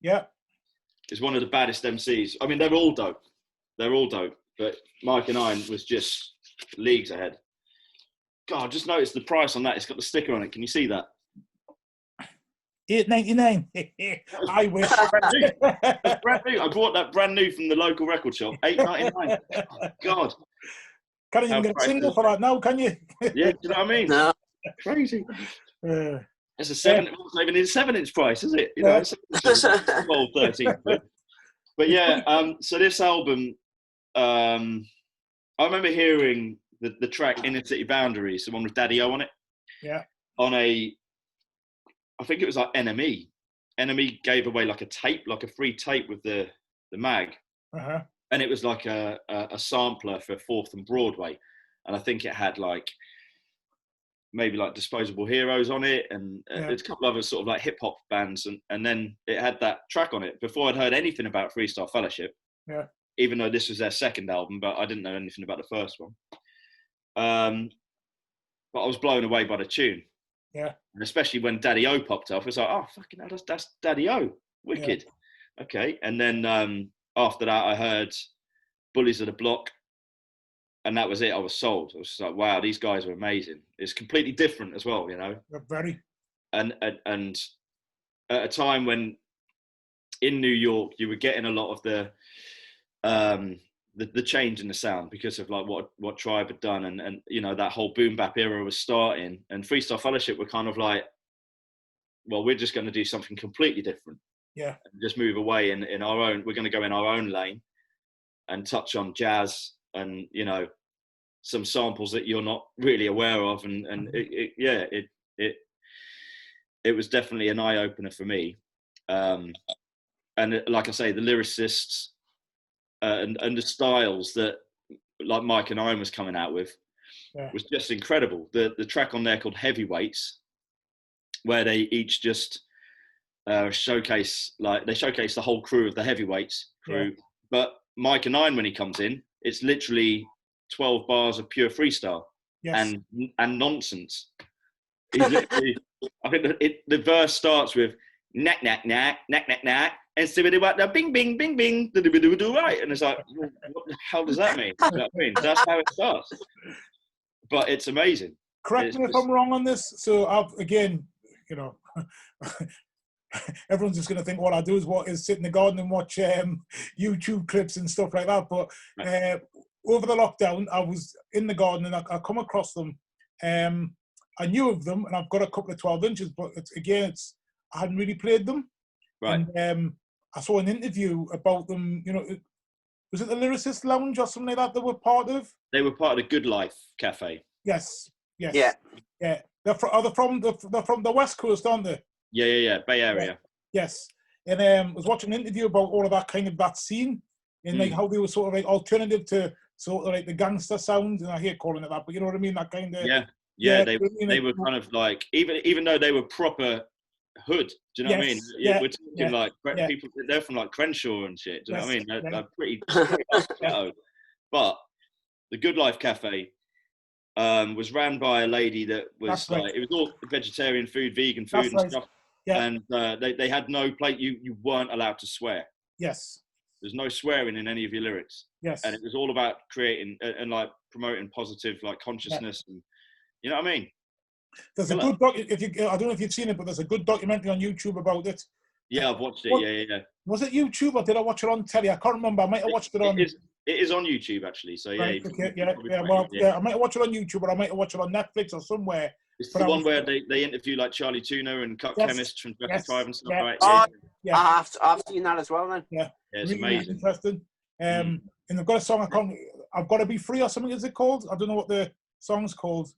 Yeah. Is one of the baddest MCs. I mean, they're all dope. But Micah 9 was just leagues ahead. God, I just noticed the price on that. It's got the sticker on it. Can you see that? $8.99. I wish. Brand new. That's brand new. I bought that brand new from the local record shop. $8.99. Oh, God. Can't even get a single for that now, can you? Yeah, do you know what I mean? No. Crazy. Uh, It's a 7. It's not even a 7-inch price, is it? You know, it's 12, 13 quid. But yeah, so this album, I remember hearing the track Inner City Boundaries, the one with Daddy O on it. Yeah. On I think it was like NME. NME gave away like a tape, like a free tape with the mag. Uh-huh. And it was like a sampler for 4th and Broadway. And I think it had like, maybe like Disposable Heroes on it, and there's a couple other sort of like hip hop bands, and then it had that track on it. Before I'd heard anything about Freestyle Fellowship, even though this was their second album, but I didn't know anything about the first one. But I was blown away by the tune. Yeah. And especially when Daddy O popped up, I was like, oh fucking hell, that's Daddy O, wicked. Yeah. Okay, and then after that, I heard Bullies of the Block. And that was it. I was sold. I was just like, wow, these guys are amazing. It's completely different as well, you know. Very. And at a time when in New York you were getting a lot of the change in the sound because of like what Tribe had done, and you know that whole boom bap era was starting, and Freestyle Fellowship were kind of like, well, we're just going to do something completely different. Yeah. And just move away in our own. We're going to go in our own lane and touch on jazz. And you know, some samples that you're not really aware of, and it was definitely an eye opener for me. And like I say, the lyricists and the styles that like Mike and I was coming out with was just incredible. The track on there called Heavyweights, where they each just showcase the whole crew of the Heavyweights crew, but Mike and I, when he comes in, it's literally 12 bars of pure freestyle and nonsense. He's literally, I think the verse starts with knack knack knack knack knack knack and stibbity what the bing bing bing bing do right, and it's like, what the hell does that mean? You know what I mean? That's how it starts. But it's amazing. Correct me if I'm wrong on this. So again, you know, everyone's just going to think what I do is sit in the garden and watch YouTube clips and stuff like that. But over the lockdown, I was in the garden and I come across them. I knew of them, and I've got a couple of 12 inches, but I hadn't really played them. Right. And I saw an interview about them. You know, was it the Lyricist Lounge or something like that they were part of? They were part of the Good Life Cafe. Yes. Yeah. They're from the West Coast, aren't they? Yeah. Bay Area. Yes. And I was watching an interview about all of that scene, and like how they were sort of like alternative to sort of like the gangster sound, and I hate calling it that, but you know what I mean, that kind of they were kind of like, even though they were proper hood, do you know what I mean? We're talking like people, they're from like Crenshaw and shit, do you know what I mean? They're pretty ghetto. But the Good Life Cafe was ran by a lady that was it was all vegetarian food, vegan food and stuff. And they had no plate. You weren't allowed to swear. Yes. There's no swearing in any of your lyrics. Yes. And it was all about creating and like promoting positive like consciousness, and you know what I mean. There's a good I don't know if you've seen it, but there's a good documentary on YouTube about it. Yeah, I've watched it. Yeah. Was it YouTube or did I watch it on telly? I can't remember. I might have watched it on. It is on YouTube actually. So yeah. Right, okay, I might have watched it on YouTube, or I might have watched it on Netflix or somewhere. It's the one where they interview like Charlie Tuna and Cut Chemist from Jurassic 5 and stuff, right? I've seen that as well then. Yeah, it's really, amazing. really interesting. And they've got a song, I've Got to Be Free or something, is it called? I don't know what the song's called.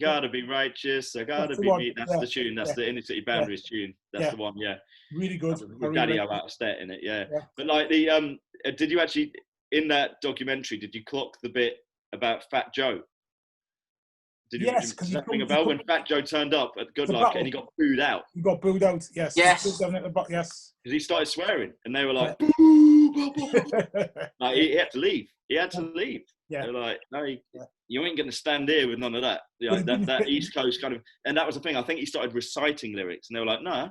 Gotta be righteous, I gotta be me. That's the tune. That's the Inner City Boundaries tune. That's the one. Yeah, really good. Daddy out of state in it. Yeah. But like the did you actually in that documentary? Did you clock the bit about Fat Joe? Yes, because about when Fat Joe turned up at Good Life and he got booed out. He got booed out. Yes. Yes. Yes. Because he started swearing, and they were like, "Boo!" Like he had to leave. He had to leave. Yeah. They're like, "No, you ain't going to stand here with none of that." Like, that East Coast kind of, and that was the thing. I think he started reciting lyrics, and they were like, "No,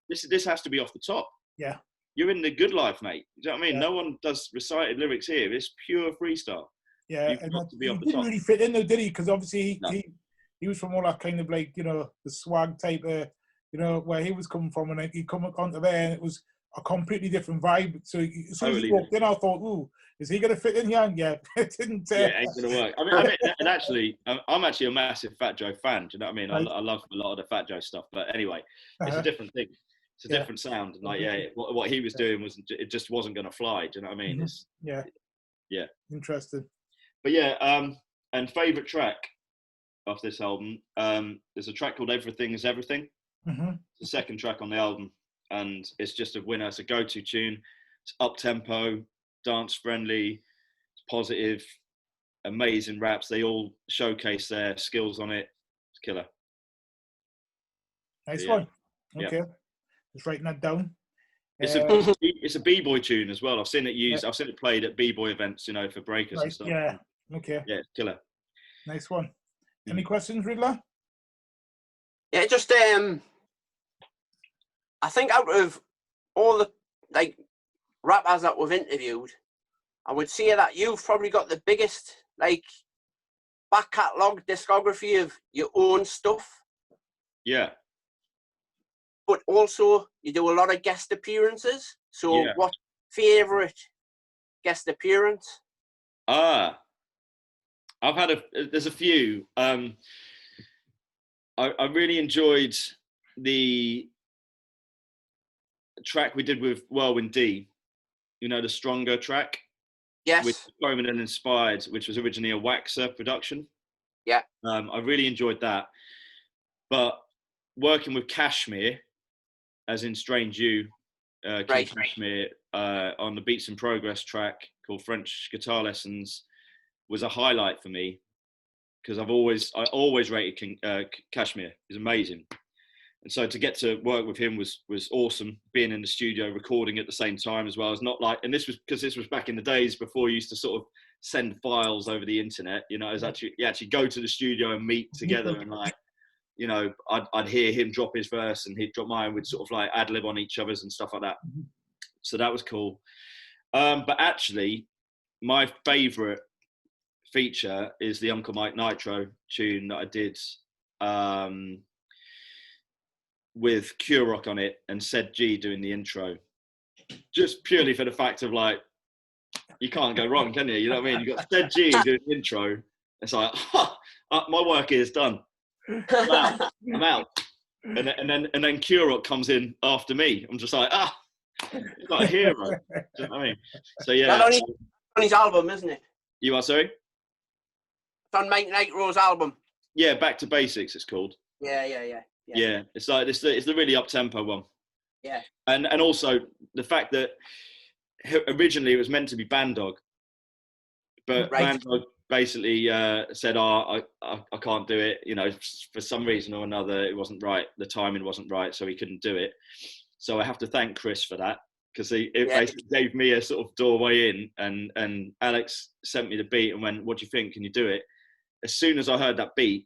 this has to be off the top." Yeah. You're in the Good Life, mate. Do you know what I mean? No one does recited lyrics here. It's pure freestyle. Yeah, and he didn't really fit in though, did he? Because obviously he was from all that kind of like, you know, the swag type of you know, where he was coming from, and he come onto there, and it was a completely different vibe. So as soon as he Totally walked in, I thought, "Ooh, is he going to fit in here?" And yeah, it didn't. Yeah, it ain't gonna work. I mean, and actually, I'm actually a massive Fat Joe fan. Do you know what I mean? Right. I love a lot of the Fat Joe stuff. But anyway, it's a Uh-huh. different thing. It's a Yeah. different sound. And like, yeah, what he was doing was it just wasn't gonna fly. Do you know what I mean? Mhm. It's Yeah, yeah. interesting. But yeah, and favorite track off this album, there's a track called Everything Is Everything. Hmm. It's the second track on the album, and it's just a winner. It's a go-to tune. It's up tempo, dance friendly, it's positive, amazing raps. They all showcase their skills on it. It's killer. Nice Yeah. one. Okay, just writing that down. It's a b-boy tune as well. I've seen it used. I've seen it played at b-boy events, you know, for breakers and Right. stuff. Yeah. Okay. Yeah, killer. Nice one. Any questions, Riddler? Yeah, just I think out of all the like rappers that we've interviewed, I would say that you've probably got the biggest like back catalogue discography of your own stuff. Yeah. But also you do a lot of guest appearances. So Yeah. what favourite guest appearance? I've had there's a few. I really enjoyed the track we did with Whirlwind D, you know, the Stronger track. Yes. With Roman and Inspired, which was originally a Waxer production. Yeah. I really enjoyed that. But working with Kashmir, as in Strange You, King Right. Kashmir, on the Beats in Progress track called French Guitar Lessons, was a highlight for me because I always rated King Kashmir. He's amazing. And so to get to work with him was awesome. Being in the studio, recording at the same time as well. It's not like, and this was because this was back in the days before you used to sort of send files over the internet. You know, it was actually you actually go to the studio and meet together, and like, you know, I'd hear him drop his verse and he'd drop mine. We'd sort of like ad lib on each other's and stuff like that. So that was cool. But actually, my favourite feature is the Uncle Mike Nitro tune that I did. With Cure Rock on it and Said G doing the intro, just purely for the fact of like, you can't go wrong, can you? You know what I mean? You got Said G doing the intro. It's like, my work here is done. I'm out. And then Cure Rock comes in after me. I'm just like, he's like a hero. Do you know what I mean? So yeah. That's on his album, isn't it? You are, sorry? It's on Mike Nitro's album. Yeah, Back to Basics it's called. Yeah. It's like it's the really up tempo one. Yeah. And also the fact that originally it was meant to be Band Dog, but Band Dog basically said, I can't do it. You know, for some reason or another, it wasn't right. The timing wasn't right, so he couldn't do it. So I have to thank Chris for that, because it basically gave me a sort of doorway in, and Alex sent me the beat and went, what do you think? Can you do it? As soon as I heard that beat,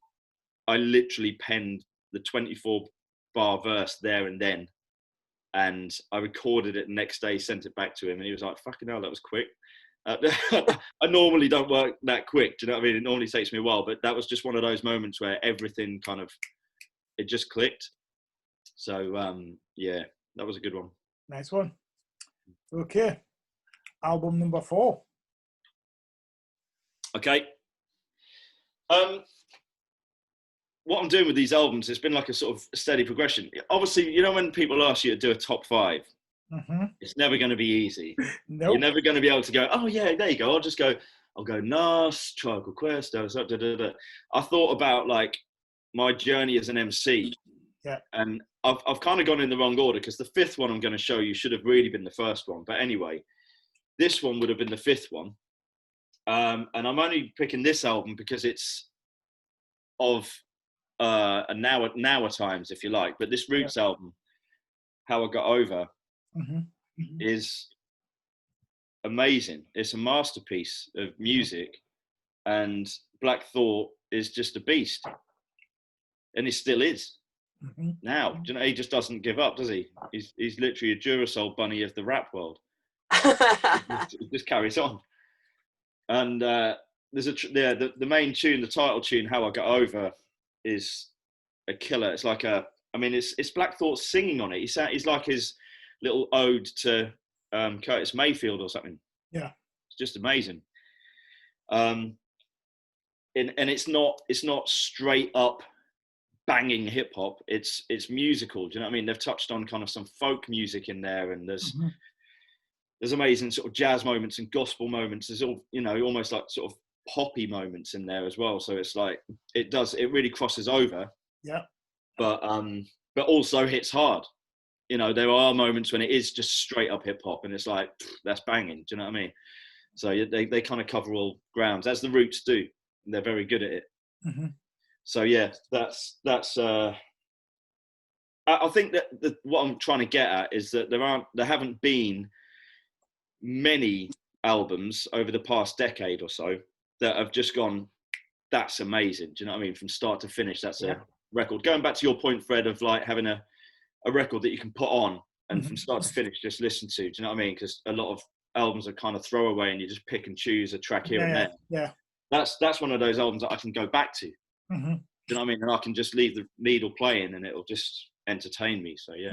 I literally penned the 24-bar verse there and then, and I recorded it the next day, sent it back to him, and he was like, fucking hell, that was quick. I normally don't work that quick, do you know what I mean? It normally takes me a while, but that was just one of those moments where everything kind of, it just clicked. So yeah, that was a good one. Nice one. Okay, album number 4. Okay. What I'm doing with these albums, it's been like a sort of steady progression. Obviously, you know, when people ask you to do a top 5, it's never going to be easy. Nope. You're never going to be able to go, oh yeah, there you go. I'll go Nas, Tribe Called Quest. I thought about like my journey as an MC. Yeah. And I've kind of gone in the wrong order, because the 5th one I'm going to show you should have really been the first one. But anyway, this one would have been the 5th one. And I'm only picking this album because it's of now at times, if you like. But this Roots album, How I Got Over, is amazing. It's a masterpiece of music, and Black Thought is just a beast, and it still is. Now, do you know, he just doesn't give up, does he? He's literally a Duracell bunny of the rap world. It just carries on. And there's the main tune, the title tune, How I Got Over, is a killer. It's like a I mean, it's Black Thought singing on it. He's like his little ode to Curtis Mayfield or something. Yeah, it's just amazing. And it's not straight up banging hip hop. It's musical. Do you know what I mean? They've touched on kind of some folk music in there, and there's amazing sort of jazz moments and gospel moments. There's all, you know, almost like sort of poppy moments in there as well. So it's like it really crosses over. Yeah. But also hits hard. You know, there are moments when it is just straight up hip hop, and it's like that's banging. Do you know what I mean? So they kind of cover all grounds, as the Roots do. And they're very good at it. So yeah, that's. I think that what I'm trying to get at is that there haven't been many albums over the past decade or so that have just gone, that's amazing. Do you know what I mean? From start to finish, that's a record. Going back to your point, Fred, of like having a record that you can put on and from start to finish just listen to. Do you know what I mean? Because a lot of albums are kind of throwaway and you just pick and choose a track here and there. Yeah. That's one of those albums that I can go back to. Do you know what I mean? And I can just leave the needle playing and it'll just entertain me. So yeah.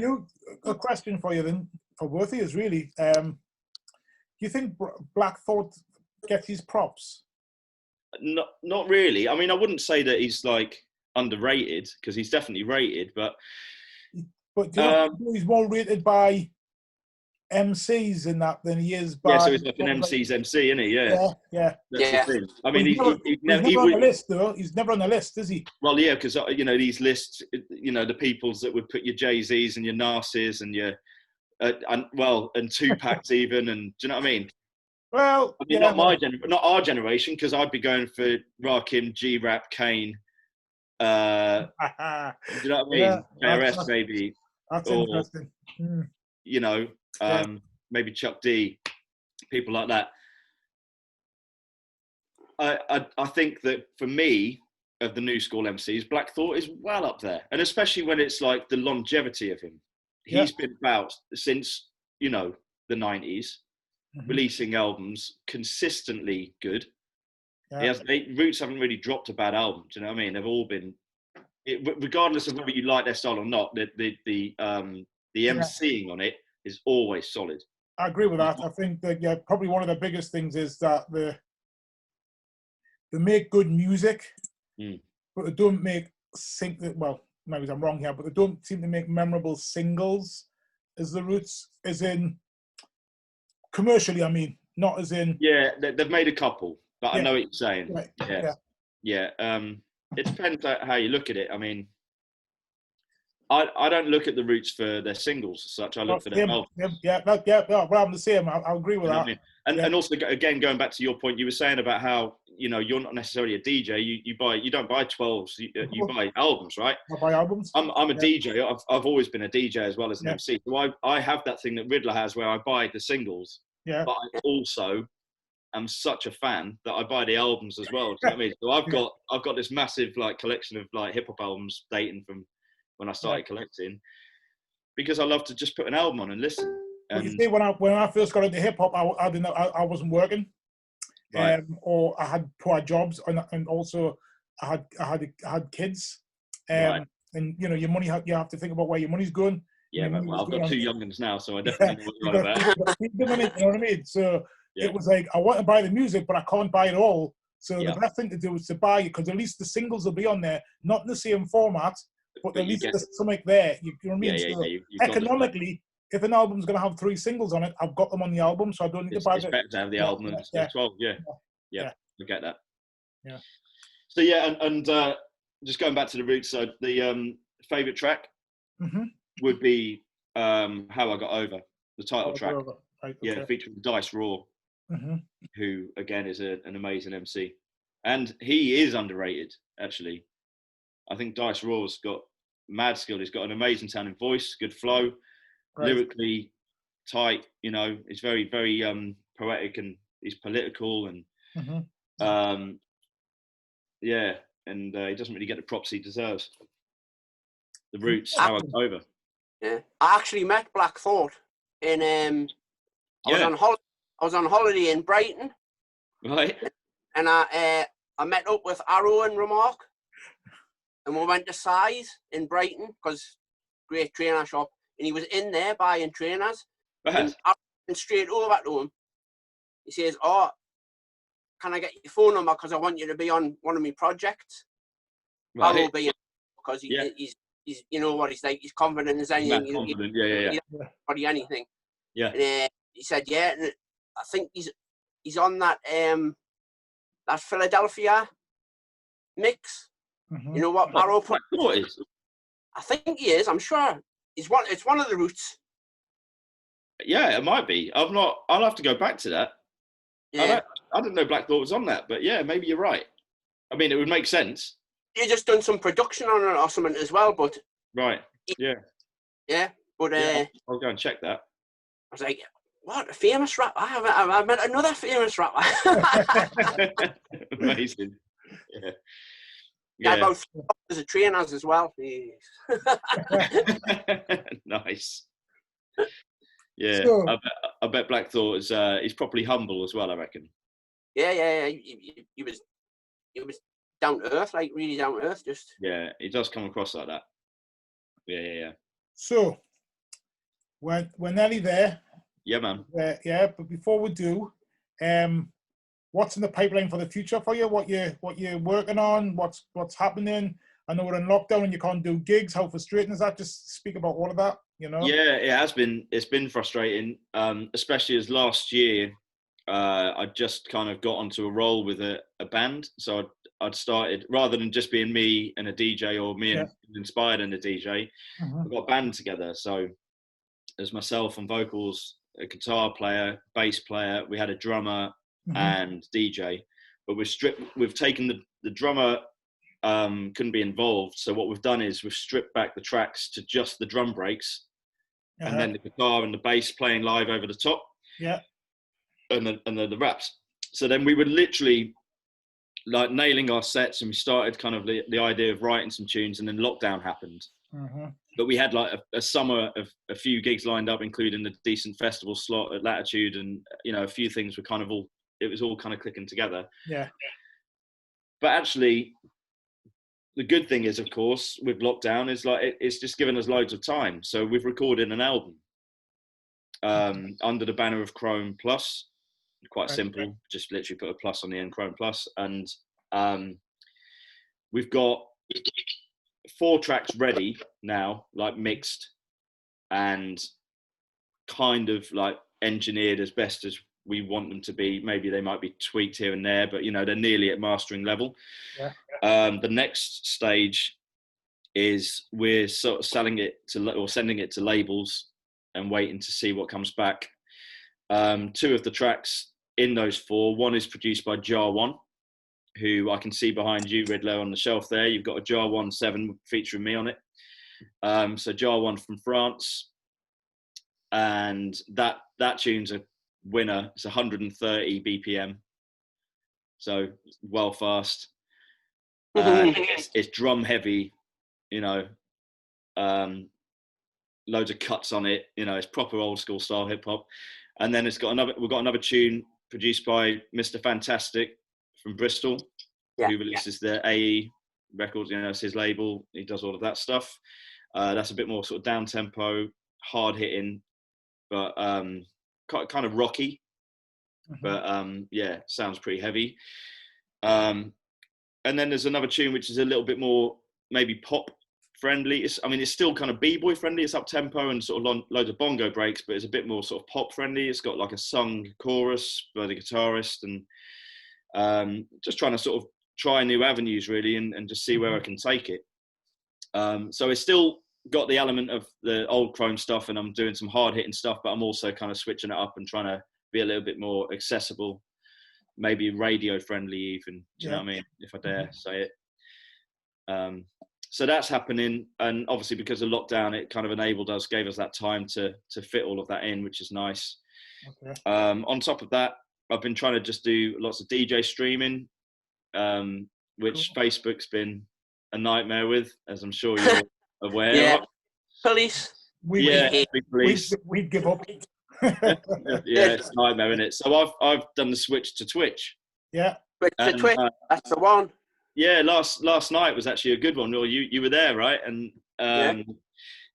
A question for you then, for both of you, is really, do you think Black Thought gets his props? Not really. I mean, I wouldn't say that he's like underrated, because he's definitely rated, but do you know he's more rated by MCs in that than he is by... Yeah, so he's like an MC's MC, isn't he? Yeah. That's the thing. I mean, he's never on the list, though. He's never on the list, is he? Well, yeah, because, you know, these lists, you know, the peoples that would put your Jay-Z's and your Nas's and your, and Tupac's even, and do you know what I mean? Well, I mean, not our generation, because I'd be going for Rakim, G-Rap, Kane, do you know what I mean? KRS, maybe. That's interesting. You know, maybe Chuck D, people like that. I think that for me, of the new school MCs, Black Thought is well up there. And especially when it's like the longevity of him. He's been about since, you know, the 90s, releasing albums consistently good. Roots haven't really dropped a bad album. Do you know what I mean? They've all been, regardless of whether you like their style or not, the MCing on it is always solid. I agree with that. I think that probably one of the biggest things is that they make good music, but they don't make well, maybe I'm wrong here, but they don't seem to make memorable singles as the Roots, as in commercially. I mean, not as in. Yeah, they've made a couple, but I know what you're saying. Right. Yeah. It depends how you look at it. I mean, I don't look at the Roots for their singles as such. I look for their albums. Well, I'm the same. I agree with that. I mean? And also, again, going back to your point, you were saying about how, you know, you're not necessarily a DJ. You don't buy 12s. You buy albums, right? I buy albums. I'm a DJ. I've always been a DJ as well as an MC. So I have that thing that Riddler has, where I buy the singles. Yeah. But I also am such a fan that I buy the albums as well. Do you know what I mean? So I've got this massive like collection of like hip hop albums dating from when I started collecting, because I love to just put an album on and listen. Well, you see, when I first got into hip hop, I didn't know, I wasn't working, or I had poor jobs, and also I had kids, and you know, your money, you have to think about where your money's going. Yeah, well, I've got 2 young ones now, so I definitely know what you're on about. You know what I mean? So it was like, I want to buy the music, but I can't buy it all. So the best thing to do is to buy it, because at least the singles will be on there, not in the same format, but at least there's something there. You know what I mean? So economically, if an album's going to have 3 singles on it, I've got them on the album, so I don't need to buy it. It's better to have the album than 12. Yeah, I get that. Yeah. So and just going back to the Roots, so the favourite track would be How I Got Over, the title track. Right, yeah, featuring Dice Raw, who again is an amazing MC, and he is underrated actually. I think Dice Raw's got mad skill. He's got an amazing sounding voice, good flow, lyrically tight. You know, he's very, very poetic, and he's political, and and he doesn't really get the props he deserves. The Roots, How I Got Over. Yeah, I actually met Black Thought in I was on holiday in Brighton, right? And I met up with Arrow and Remark, and we went to Size in Brighton, because great trainer shop, and he was in there buying trainers. Right. And I went straight over to him. He says, "Oh, can I get your phone number? Because I want you to be on one of my projects." Right. Barrow being, because he's you know what he's like. He's confident as anything. Man, confident. Yeah. He anything. Yeah. And he said, "Yeah." And I think he's on that that Philadelphia mix. Mhm. You know what Barrow put? What is? I think he is. I'm sure. It's one of the routes. Yeah, it might be. I'll have to go back to that. Yeah. I didn't know Black Thought was on that, but yeah, maybe you're right. I mean, it would make sense. He just done some production on it or something as well, but Right. Yeah. yeah. But Yeah, I'll go and check that. I was like, what, a famous rapper? I met another famous rapper. Amazing. Yeah. Yeah, both as a trainers as well. Nice. Yeah, So- I bet Black Thought is he's properly humble as well, I reckon. Yeah. He was down to earth, like really down to earth. Just Yeah, he does come across like that. Yeah. So, we're nearly there. Yeah, man. Yeah, but before we do, what's in the pipeline for the future for you? What you're working on? What's happening? I know we're in lockdown and you can't do gigs. How frustrating is that? Just speak about all of that. You know. Yeah, it has been. It's been frustrating, especially as last year I just kind of got onto a roll with a band. So I'd started, rather than just being me and a DJ, or me and Inspired and a DJ, I got a band together. So there's myself on vocals, a guitar player, bass player. We had a drummer and DJ, but we've taken the drummer couldn't be involved. So what we've done is we've stripped back the tracks to just the drum breaks, and then the guitar and the bass playing live over the top. Yeah. And then the raps. So then we were literally like nailing our sets, and we started kind of the idea of writing some tunes, and then lockdown happened. But we had like a summer of a few gigs lined up, including a decent festival slot at Latitude, and a few things were kind of it was all kind of clicking together. Yeah. But actually, the good thing is, of course, with lockdown is like it's just given us loads of time. So we've recorded an album under the banner of Chrome Plus. Quite simple, just literally put a plus on the end, Chrome Plus, and we've got 4 tracks ready now, like mixed and kind of like engineered as best as we want them to be. Maybe they might be tweaked here and there, but they're nearly at mastering level. The next stage is we're sort of sending it to labels and waiting to see what comes back. 2 of the tracks in those 4, one is produced by Jar One, who I can see behind you, Riddler, on the shelf there. You've got a Jar 1.7 featuring me on it. So Jar One from France, and that tune's a winner. It's 130 BPM, so well fast. It's drum heavy, loads of cuts on it. It's proper old school style hip hop. And then we've got another tune produced by Mr. Fantastic from Bristol, who releases the AE records. It's his label. He does all of that stuff. That's a bit more sort of down tempo, hard hitting, but kind of rocky. But sounds pretty heavy. And then there's another tune which is a little bit more maybe pop friendly. It's still kind of b-boy friendly. It's up tempo and sort of loads of bongo breaks, but it's a bit more sort of pop friendly. It's got like a sung chorus by the guitarist, and just trying to sort of try new avenues really, and just see where I can take it. So it's still got the element of the old Chrome stuff, and I'm doing some hard hitting stuff, but I'm also kind of switching it up and trying to be a little bit more accessible, maybe radio friendly even. Do you know what I mean? If I dare say it. So that's happening, and obviously because of lockdown, it kind of gave us that time to fit all of that in, which is nice. On top of that, I've been trying to just do lots of DJ streaming, which Facebook's been a nightmare with, as I'm sure you're aware. Yeah, police. We give up. It's a nightmare, isn't it? So I've done the switch to Twitch. Twitch to Twitch. That's the one. Yeah, last night was actually a good one. Well, you were there, right? And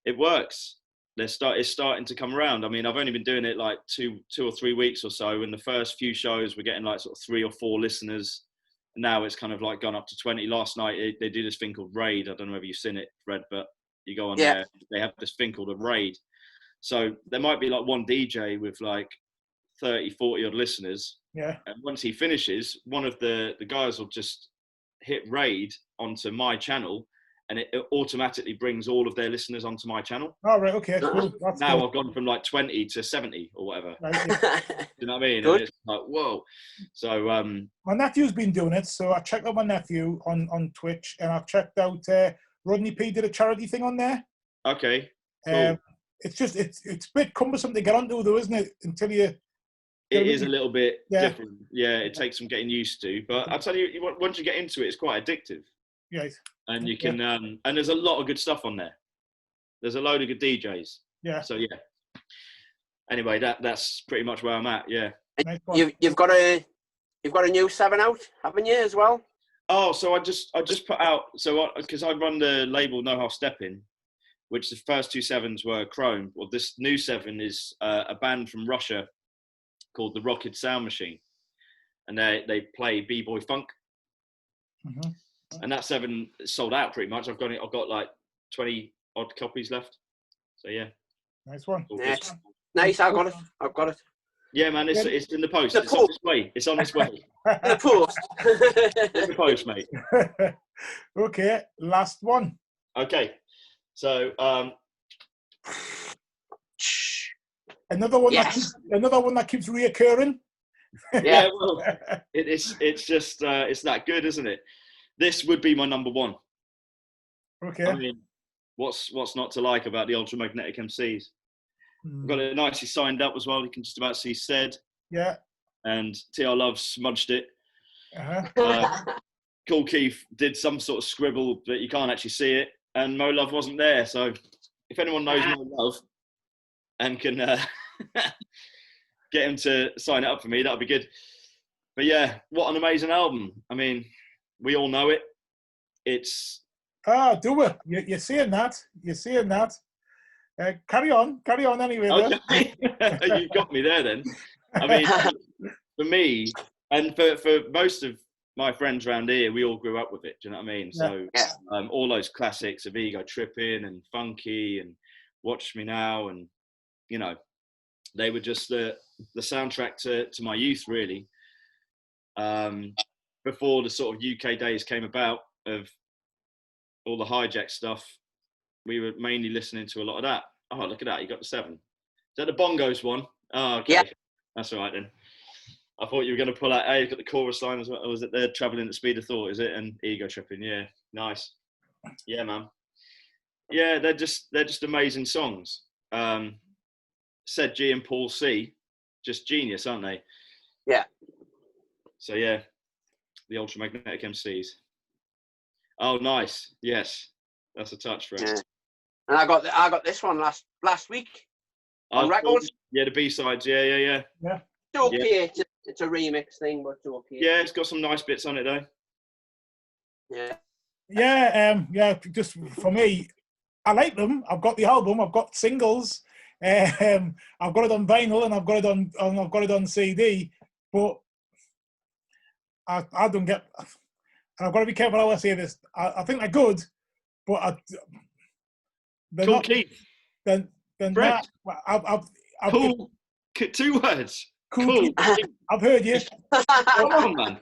it works. It's starting to come around. I mean, I've only been doing it like two or 3 weeks or so. In the first few shows, we're getting like sort of 3 or 4 listeners. Now it's kind of like gone up to 20. Last night they do this thing called Raid. I don't know whether you've seen it, Fred, but you go on there. They have this thing called a Raid. So there might be like one DJ with like 30, 40 odd listeners. Yeah. And once he finishes, one of the guys will just hit Raid onto my channel, and it automatically brings all of their listeners onto my channel. All right, okay, cool. That's now good. I've gone from like 20 to 70 or whatever. Right, yeah. Do you know what I mean? Good. And it's like, whoa. So my nephew's been doing it, so I checked out my nephew on Twitch, and I've checked out Rodney P did a charity thing on there. okay, cool. It's just it's a bit cumbersome to get onto, though, isn't it? Until you. It is a little bit Yeah. different. Yeah, it takes some getting used to. But I'll tell you, once you get into it, it's quite addictive. Right. And you can, and there's a lot of good stuff on there. There's a load of good DJs. Yeah. So yeah. Anyway, that's pretty much where I'm at. Yeah. Nice one. You've got a new 7 out, haven't you, as well? Oh, so I just put out, so because I run the label No Half Stepping, which the first 2 7s were Chrome. Well, this new 7 is a band from Russia called the Rocket Sound Machine, and they play b-boy funk. Mm-hmm. And that 7 sold out pretty much. I've got like 20 odd copies left. So yeah. Nice one. Nice. I've got it. Yeah, man, it's in the post. The It's on its way. It's on its way. The post. In the post, mate. Okay, last one. Okay. So Another one Yes. that keeps reoccurring. yeah, well, it's just it's that good, isn't it? This would be my number 1. Okay. I mean, what's not to like about the Ultramagnetic MCs? I've got it nicely signed up as well. You can just about see said. Yeah. And TR Love smudged it. Uh-huh. Cool Keith did some sort of scribble, but you can't actually see it. And Mo Love wasn't there. So if anyone knows Mo Love and can get him to sign it up for me, that would be good. But yeah, what an amazing album. I mean, we all know it. It's... do it. You're seeing that. You're seeing that. Carry on anyway. Okay. You got me there then. I mean, for me, and for most of my friends around here, we all grew up with it. Do you know what I mean? So all those classics of Ego Tripping and Funky and Watch Me Now, and you know, they were just the soundtrack to my youth, really. Before the sort of UK days came about of all the hijack stuff, we were mainly listening to a lot of that. Oh, look at that. You got the 7. Is that the bongos one? Oh, okay. Yeah. That's all right then. I thought you were going to pull out, hey, you've got the chorus line as well. Or was it they're traveling at the speed of thought, is it? And Ego Tripping. Yeah. Nice. Yeah, man. Yeah, they're just amazing songs. Said G and Paul C, just genius, aren't they? Yeah. So yeah, the Ultramagnetic MCs. Oh, nice. Yes. That's a touch, Fred. Yeah. And I got this one last week on records. Yeah, the B-sides. Yeah. Yeah. It's okay. It's a remix thing, but it's okay. Yeah, it's got some nice bits on it though. Yeah. Yeah. Just for me, I like them. I've got the album. I've got singles. I've got it on vinyl and I've got it on CD. But I don't get. And I've got to be careful how I say this. I think they're good, but they're cool not. Keith. Then Fred. I've cool. 2 words. Cool. I've heard you. Come on, man.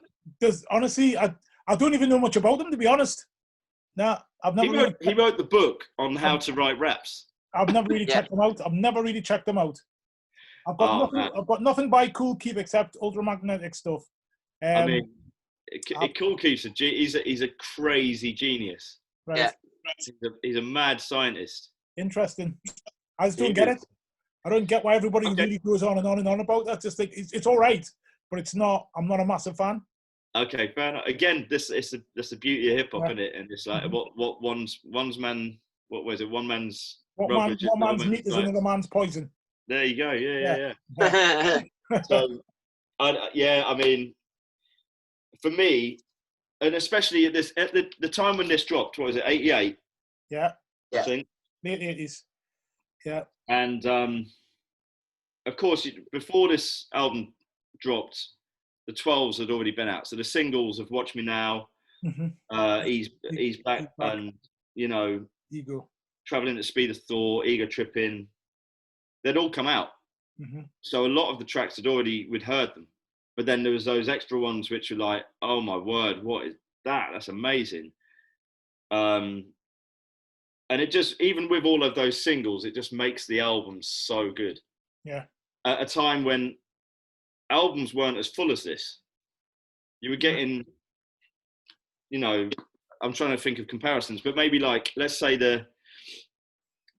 Honestly, I don't even know much about them, to be honest. No, I've never. He wrote the book on how to write raps. I've never really checked them out. I've got nothing by Cool Keith except Ultramagnetic stuff. I mean, Cool Keith's he's a crazy genius. Right. Yeah. He's a mad scientist. Interesting. I just don't get it. I don't get why everybody really goes on and on and on about that. Just think it's all right, but it's not. I'm not a massive fan. Okay, fair enough. Again, that's the beauty of hip hop, isn't it? And it's like what one's man. What was it? One man's one man's meat is another man's poison. There you go. Yeah. So, I mean, for me, and especially at the time when this dropped, what was it? 88. Yeah. I think. Late 80s. Yeah. And of course, before this album dropped, the 12s had already been out. So the singles of Watch Me Now, Ease Back, and, you know, Ego. Traveling at the Speed of Thought, Ego Tripping, they'd all come out. So a lot of the tracks we'd heard them. But then there was those extra ones which were like, oh my word, what is that? That's amazing. And it just, even with all of those singles, it just makes the album so good. Yeah. At a time when albums weren't as full as this. You were getting, you know, I'm trying to think of comparisons, but maybe like, let's say the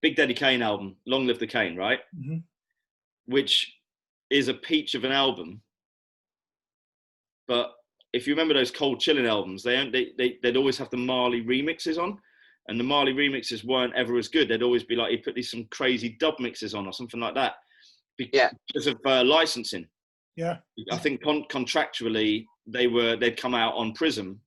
Big Daddy Kane album, Long Live the Kane, right? Which is a peach of an album. But if you remember those Cold Chillin' albums, they'd always have the Marley remixes on. And the Marley remixes weren't ever as good. They'd always be like, he'd put these some crazy dub mixes on or something like that. Because of licensing. Yeah. I think contractually they'd come out on Prism,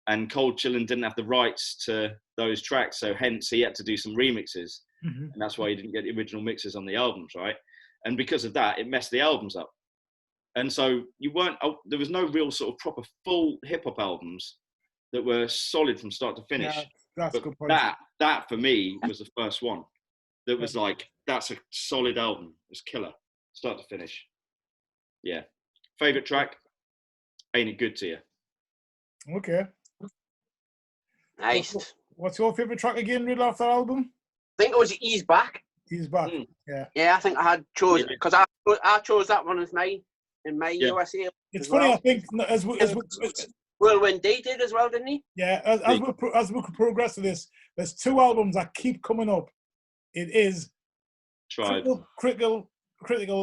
and Cold Chillin' didn't have the rights to those tracks, so hence he had to do some remixes, and that's why he didn't get the original mixes on the albums, right? And because of that, it messed the albums up. And so there was no real sort of proper full hip hop albums that were solid from start to finish. Yeah, that's but a good point. That for me was the first one that was like, that's a solid album. It's killer, start to finish. Yeah. Favorite track? Ain't It Good to You? Okay. Nice. What's your favorite track again, Riddle, off that album? I think it was Ease Back. Ease Back. Yeah. Yeah, I think I had chose because I chose that one as my USA. It's funny, I think as Whirlwind D did as well, didn't he? Yeah, as we progress to this, there's two albums that keep coming up. It is Tribe. Critical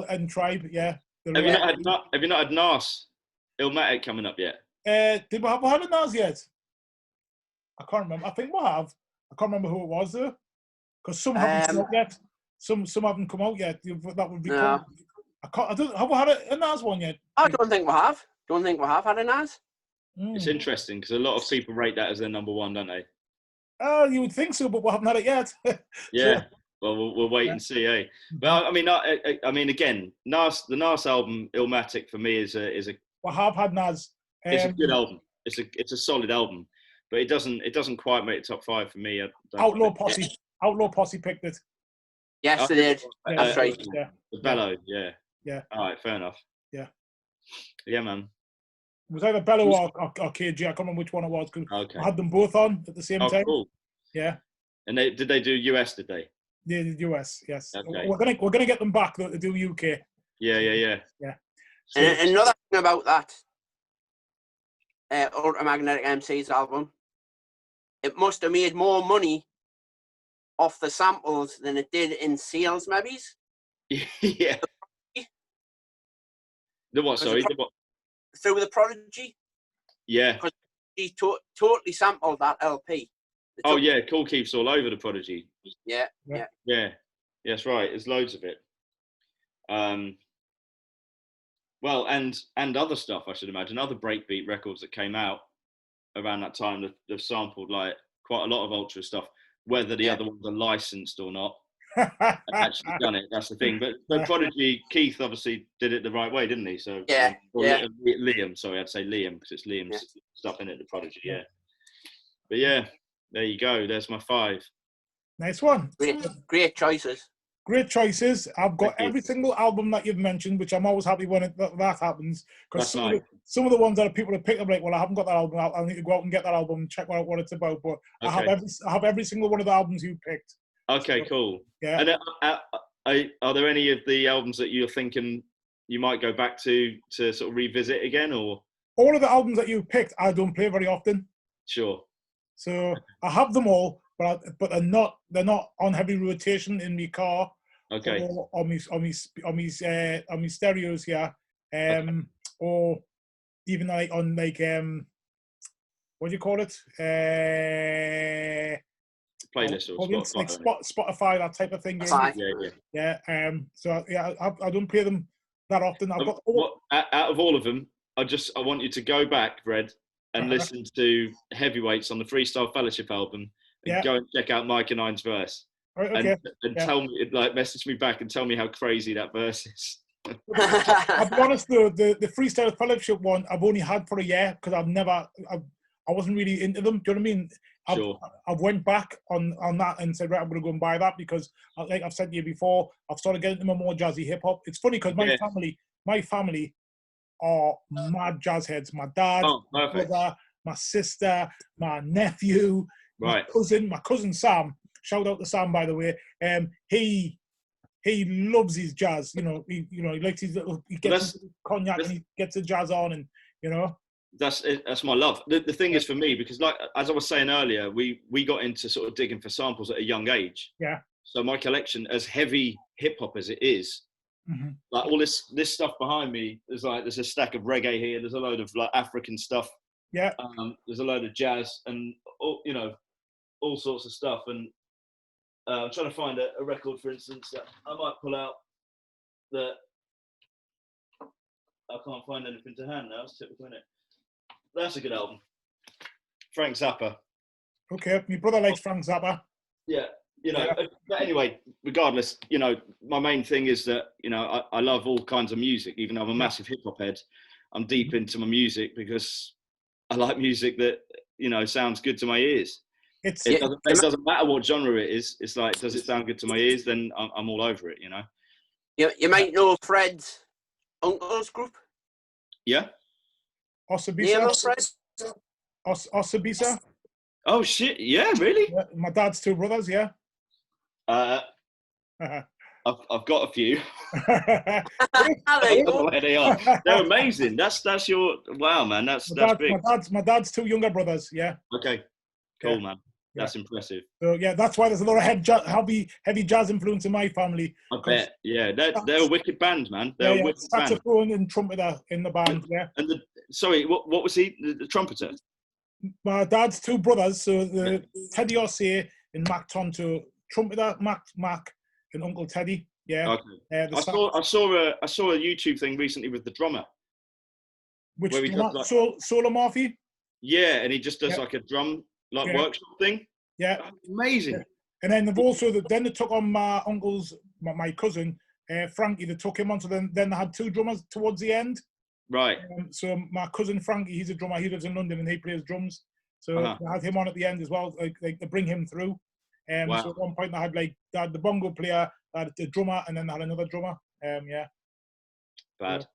and Tribe. Yeah. Have you not had Nas Illmatic coming up yet? Did we have a Nas yet? I can't remember. I think we have. I can't remember who it was though, because some haven't come out yet. Some haven't come out yet. That would be cool. Have we had a Nas one yet? I don't think we have. Don't think we have had a Nas. It's interesting because a lot of people rate that as their number one, don't they? Oh, you would think so, but we haven't had it yet. Yeah. Well, we'll wait and see, eh? Well, I mean, again, the Nas album, Illmatic, for me is a. We have had Nas. It's a good album. It's a solid album, but it doesn't quite make the top 5 for me. Outlaw Posse picked it. Yes, they did. That's right. Yeah. The Bellow, yeah. Yeah. All right, fair enough. Yeah. Yeah, man. It was either Bellow or KG. I can't remember which one it was because I had them both on at the same time. Cool. Yeah. And did they do US? Did they? Yeah, the US. Yes. Okay. We're gonna get them back though to do UK. Yeah. So, and another thing about that Ultramagnetic MC's album, it must have made more money off the samples than it did in sales, maybe. Yeah. The what? Sorry. The what? Through the Prodigy. Yeah. Because he totally sampled that LP. Oh yeah, Cool Keith's all over the Prodigy. Yeah. That's right. There's loads of it. Well, and other stuff, I should imagine, other breakbeat records that came out around that time that they've sampled like quite a lot of Ultra stuff, whether the other ones are licensed or not. Actually done it. That's the thing. But Prodigy, Keith obviously did it the right way, didn't he? So Liam. Sorry, I'd say Liam because it's Liam's stuff in it. The Prodigy, yeah. But yeah, there you go. There's my 5. Nice one. Great choices. Great choices. I've got every single album that you've mentioned, which I'm always happy when that happens. Because some of the ones that people have picked up, like, well, I haven't got that album. I'll need to go out and get that album and check out what it's about. But I have every single one of the albums you picked. Okay, cool. Yeah. And are there any of the albums that you're thinking you might go back to sort of revisit again, or? All of the albums that you picked, I don't play very often. Sure. So I have them all, but they're not on heavy rotation in my car. Okay. Or on my stereos here, or even like on like what do you call it? Playlist or Spotify, that type of thing. Yeah. So yeah, I don't play them that often. I've got out of all of them, I want you to go back, Red, and listen to Heavyweights on the Freestyle Fellowship album, and go and check out Mike and I's verse. Right, okay. and tell me, like, message me back and tell me how crazy that verse is. I'll be honest though, the freestyle fellowship one I've only had for a year because I wasn't really into them. Do you know what I mean? Sure. I've went back on that and said, right, I'm going to go and buy that because, like I've said to you before, I've started getting into more jazzy hip hop. It's funny because my family are mad jazz heads. My dad, my brother, my sister, my nephew, right. my cousin Sam. Shout out to Sam, by the way. He loves his jazz. He likes his little. He gets his cognac and he gets the jazz on, and That's my love. The thing is for me, because like as I was saying earlier, we got into sort of digging for samples at a young age. Yeah. So my collection, as heavy hip hop as it is, like all this stuff behind me, there's a stack of reggae here. There's a load of like African stuff. Yeah. There's a load of jazz and all sorts of stuff. And I'm trying to find a record, for instance, that I might pull out that I can't find anything to hand now. It's typical, isn't it? That's a good album. Frank Zappa. Okay, my brother likes Frank Zappa. Yeah, but anyway, regardless, my main thing is that, I love all kinds of music, even though I'm a massive hip hop head. I'm deep into my music because I like music that, sounds good to my ears. It doesn't matter what genre it is. It's like, does it sound good to my ears? Then I'm all over it, You might know Fred's uncle's group. Yeah. Osabisa. Osabisa. Oh shit! Yeah, really? Yeah, my dad's two brothers. Yeah. I've got a few. There you go. They are. They're amazing. That's your wow, man. That's big. My dad's two younger brothers. Yeah. Okay. Cool, man. That's impressive. So yeah, that's why there's a lot of heavy jazz influence in my family. I bet. Yeah, they're a wicked band, man. They're a wicked band. Saxophone and trumpeter in the band. Yeah. And sorry, what was he? The trumpeter. My dad's two brothers, so Teddy Orsay and Mac Tonto, trumpeter Mac and Uncle Teddy. Yeah. Okay. I saw a YouTube thing recently with the drummer. Which Solomorphy? Yeah, and he just does like a drum workshop thing. Yeah. Amazing. Yeah. And then they've also they took on my my cousin Frankie. They took him on. So then they had two drummers towards the end. Right. So my cousin Frankie, he's a drummer. He lives in London and he plays drums. So I had him on at the end as well, like to bring him through. Wow. So at one point they had the bongo player, they had the drummer, and then they had another drummer. Yeah. Bad. So,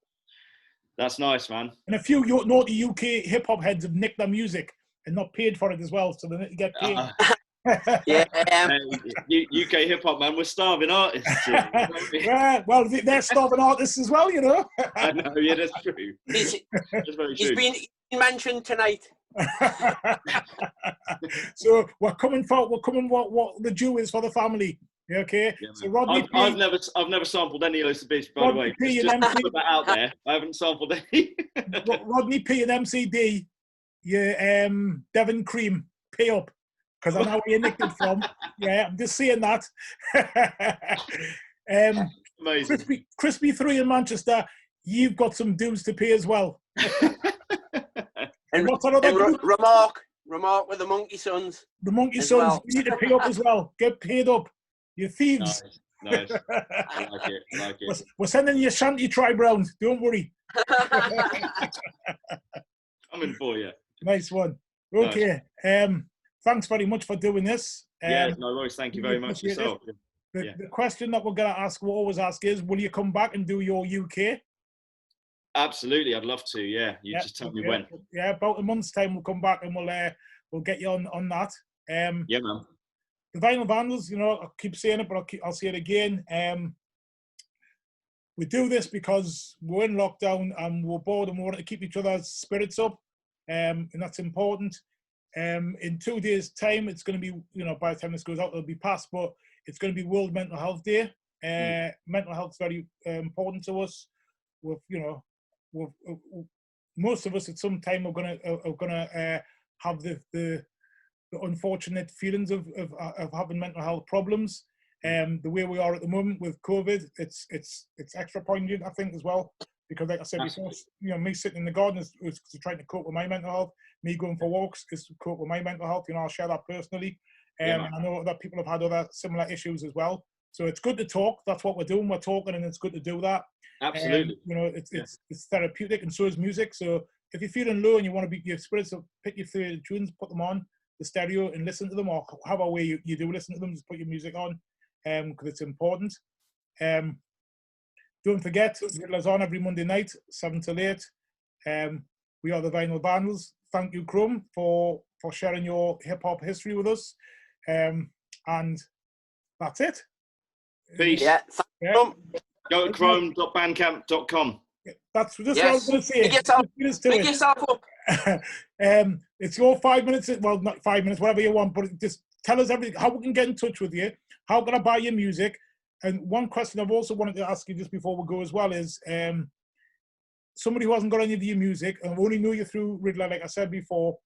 that's nice, man. And a few naughty UK hip hop heads have nicked their music and not paid for it as well, so they need to get paid. Yeah. UK hip hop, man, we're starving artists. Yeah, well, they're starving artists as well, I know, yeah, that's true. That's very true. He's been mentioned tonight. So we're coming what the due is for the family. Okay. Yeah, so Rodney I've never sampled any of those bits, by the way. Just put that out there. I haven't sampled any. Rodney P and MCD, Devon Cream, pay up. Because I know where you nicked it from. Yeah, I'm just saying that. Amazing. Crispy 3 in Manchester, you've got some dues to pay as well. and Remark with the Monkey Sons. The Monkey Sons, you need to pay up as well. Get paid up. You thieves. Nice. I like it. We're sending you a shanty tribe round. Don't worry. Coming for you. Nice one. Okay. Nice. Thanks very much for doing this. Yeah, no worries. Thank you very much yourself. The question that we're going to ask, we'll always ask is, will you come back and do your UK? Absolutely, I'd love to. Yeah, just tell me when. Yeah, about a month's time we'll come back and we'll get you on that. Yeah, man. The Vinyl Vandals, I keep saying it, but I'll say it again. We do this because we're in lockdown and we're bored and we want to keep each other's spirits up, and that's important. In 2 days' time, it's going to be, by the time this goes out, it'll be past, but it's going to be World Mental Health Day. Mental health is very important to us. Most of us at some time are going to have the unfortunate feelings of having mental health problems. The way we are at the moment with COVID, it's extra poignant, I think, as well. Because, like I said before, me sitting in the garden is trying to cope with my mental health. Me going for walks is to cope with my mental health. I'll share that personally. Yeah, and I know that people have had other similar issues as well. So it's good to talk. That's what we're doing. We're talking, and it's good to do that. absolutely. You know, it's therapeutic, and so is music. So if you're feeling low and you want to beat your spirits up, pick your favorite tunes, put them on the stereo, and listen to them. Or however way you do listen to them, just put your music on, because it's important. Don't forget, Riddler's on every Monday night, 7 till 8. We are the Vinyl Vandals. Thank you, Crum, for sharing your hip hop history with us. And that's it. Peace. Yeah. Yeah. Go to chrome.bandcamp.com. That's just what I was going to say. Pick yourself up. It's your 5 minutes. Well, not 5 minutes, whatever you want, but just tell us everything, how we can get in touch with you, how can I buy your music. And one question I've also wanted to ask you just before we go as well is, somebody who hasn't got any of your music and only knew you through Riddler, like I said before,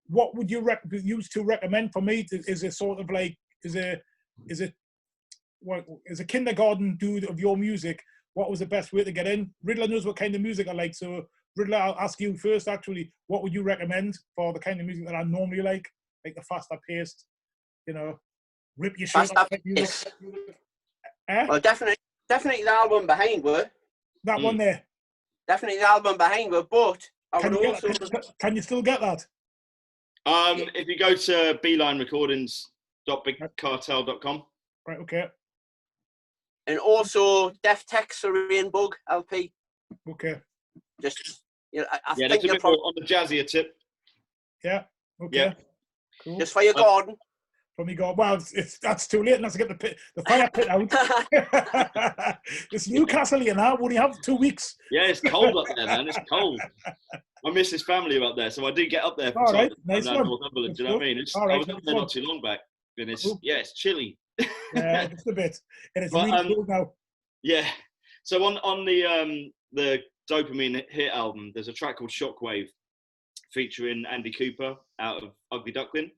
what would you use to recommend for me? Is a sort of like, is a kindergarten dude of your music, what was the best way to get in? Riddler knows what kind of music I like, so Riddler, I'll ask you first actually, what would you recommend for the kind of music that I normally like the faster paced, you know, rip your shit off music? Well, definitely the album Behind Were. That one there. Definitely the album Behind Were, but can you still get that? If you go to beelinerecordings.bigcartel.com. Right, okay. And also Def Tex Rain Bug LP. Okay. Just, you know, I yeah, think that's a bit more on the jazzier tip. Yeah. Okay. Yeah. Cool. Just for your garden. From your garden. Well, that's too late. That's to get the fire pit out. It's Newcastle here now. We only have 2 weeks. Yeah, it's cold up there, man. It's cold. I miss his family up there, so I do get up there. All right, nice one. Northumberland, do you know what I mean? I was up there not too long back, and it's chilly. Yeah, just a bit, and it's really cool now. Yeah. So on the Dopamine Hit album, there's a track called Shockwave, featuring Andy Cooper out of Ugly Duckling.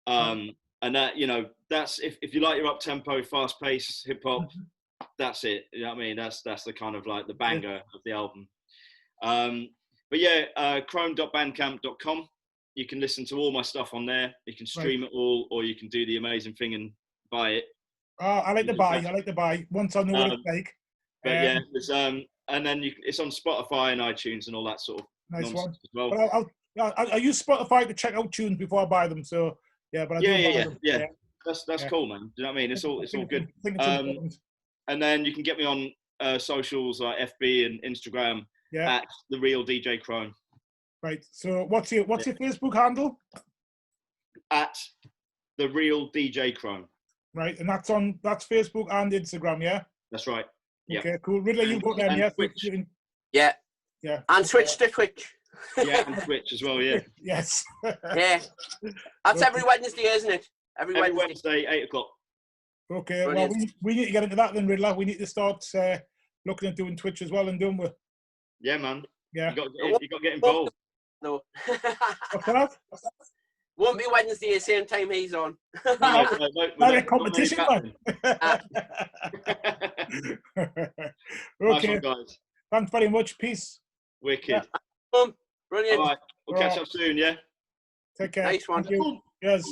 And that, you know, that's if you like your up tempo, fast paced hip hop, that's it. You know what I mean? That's the kind of like the banger of the album. But yeah, chrome.bandcamp.com. You can listen to all my stuff on there. You can stream it all, or you can do the amazing thing and buy it. I like to buy. Once I know what it's like. But yeah, it's, and then it's on Spotify and iTunes and all that sort of nice one as well. But I use Spotify to check out tunes before I buy them. So yeah, but I do buy them. That's cool, man. Do you know what I mean? It's all good. And then you can get me on socials like FB and Instagram at The Real DJ Crone. Right. So what's your Facebook handle? At The Real DJ Crone. Right, and that's Facebook and Instagram, yeah? That's right. Yeah. Okay, cool. Riddler, you've got them, yeah? Twitch. Yeah. And Twitch to Twitch. Yeah, and Twitch as well, yeah. Yes. Yeah. That's every Wednesday, isn't it? Every Wednesday, 8 o'clock. Okay, brilliant. Well, we need to get into that then, Riddler. We need to start looking at doing Twitch as well and doing with. Yeah, man. Yeah. You got to get involved. No. What's that? Won't be Wednesday the same time he's on. Not a competition, man. Okay. Guys. Thanks very much. Peace. Wicked. Brilliant. All right. We'll catch up soon, yeah? Take care. Nice one. Thank you. Yes.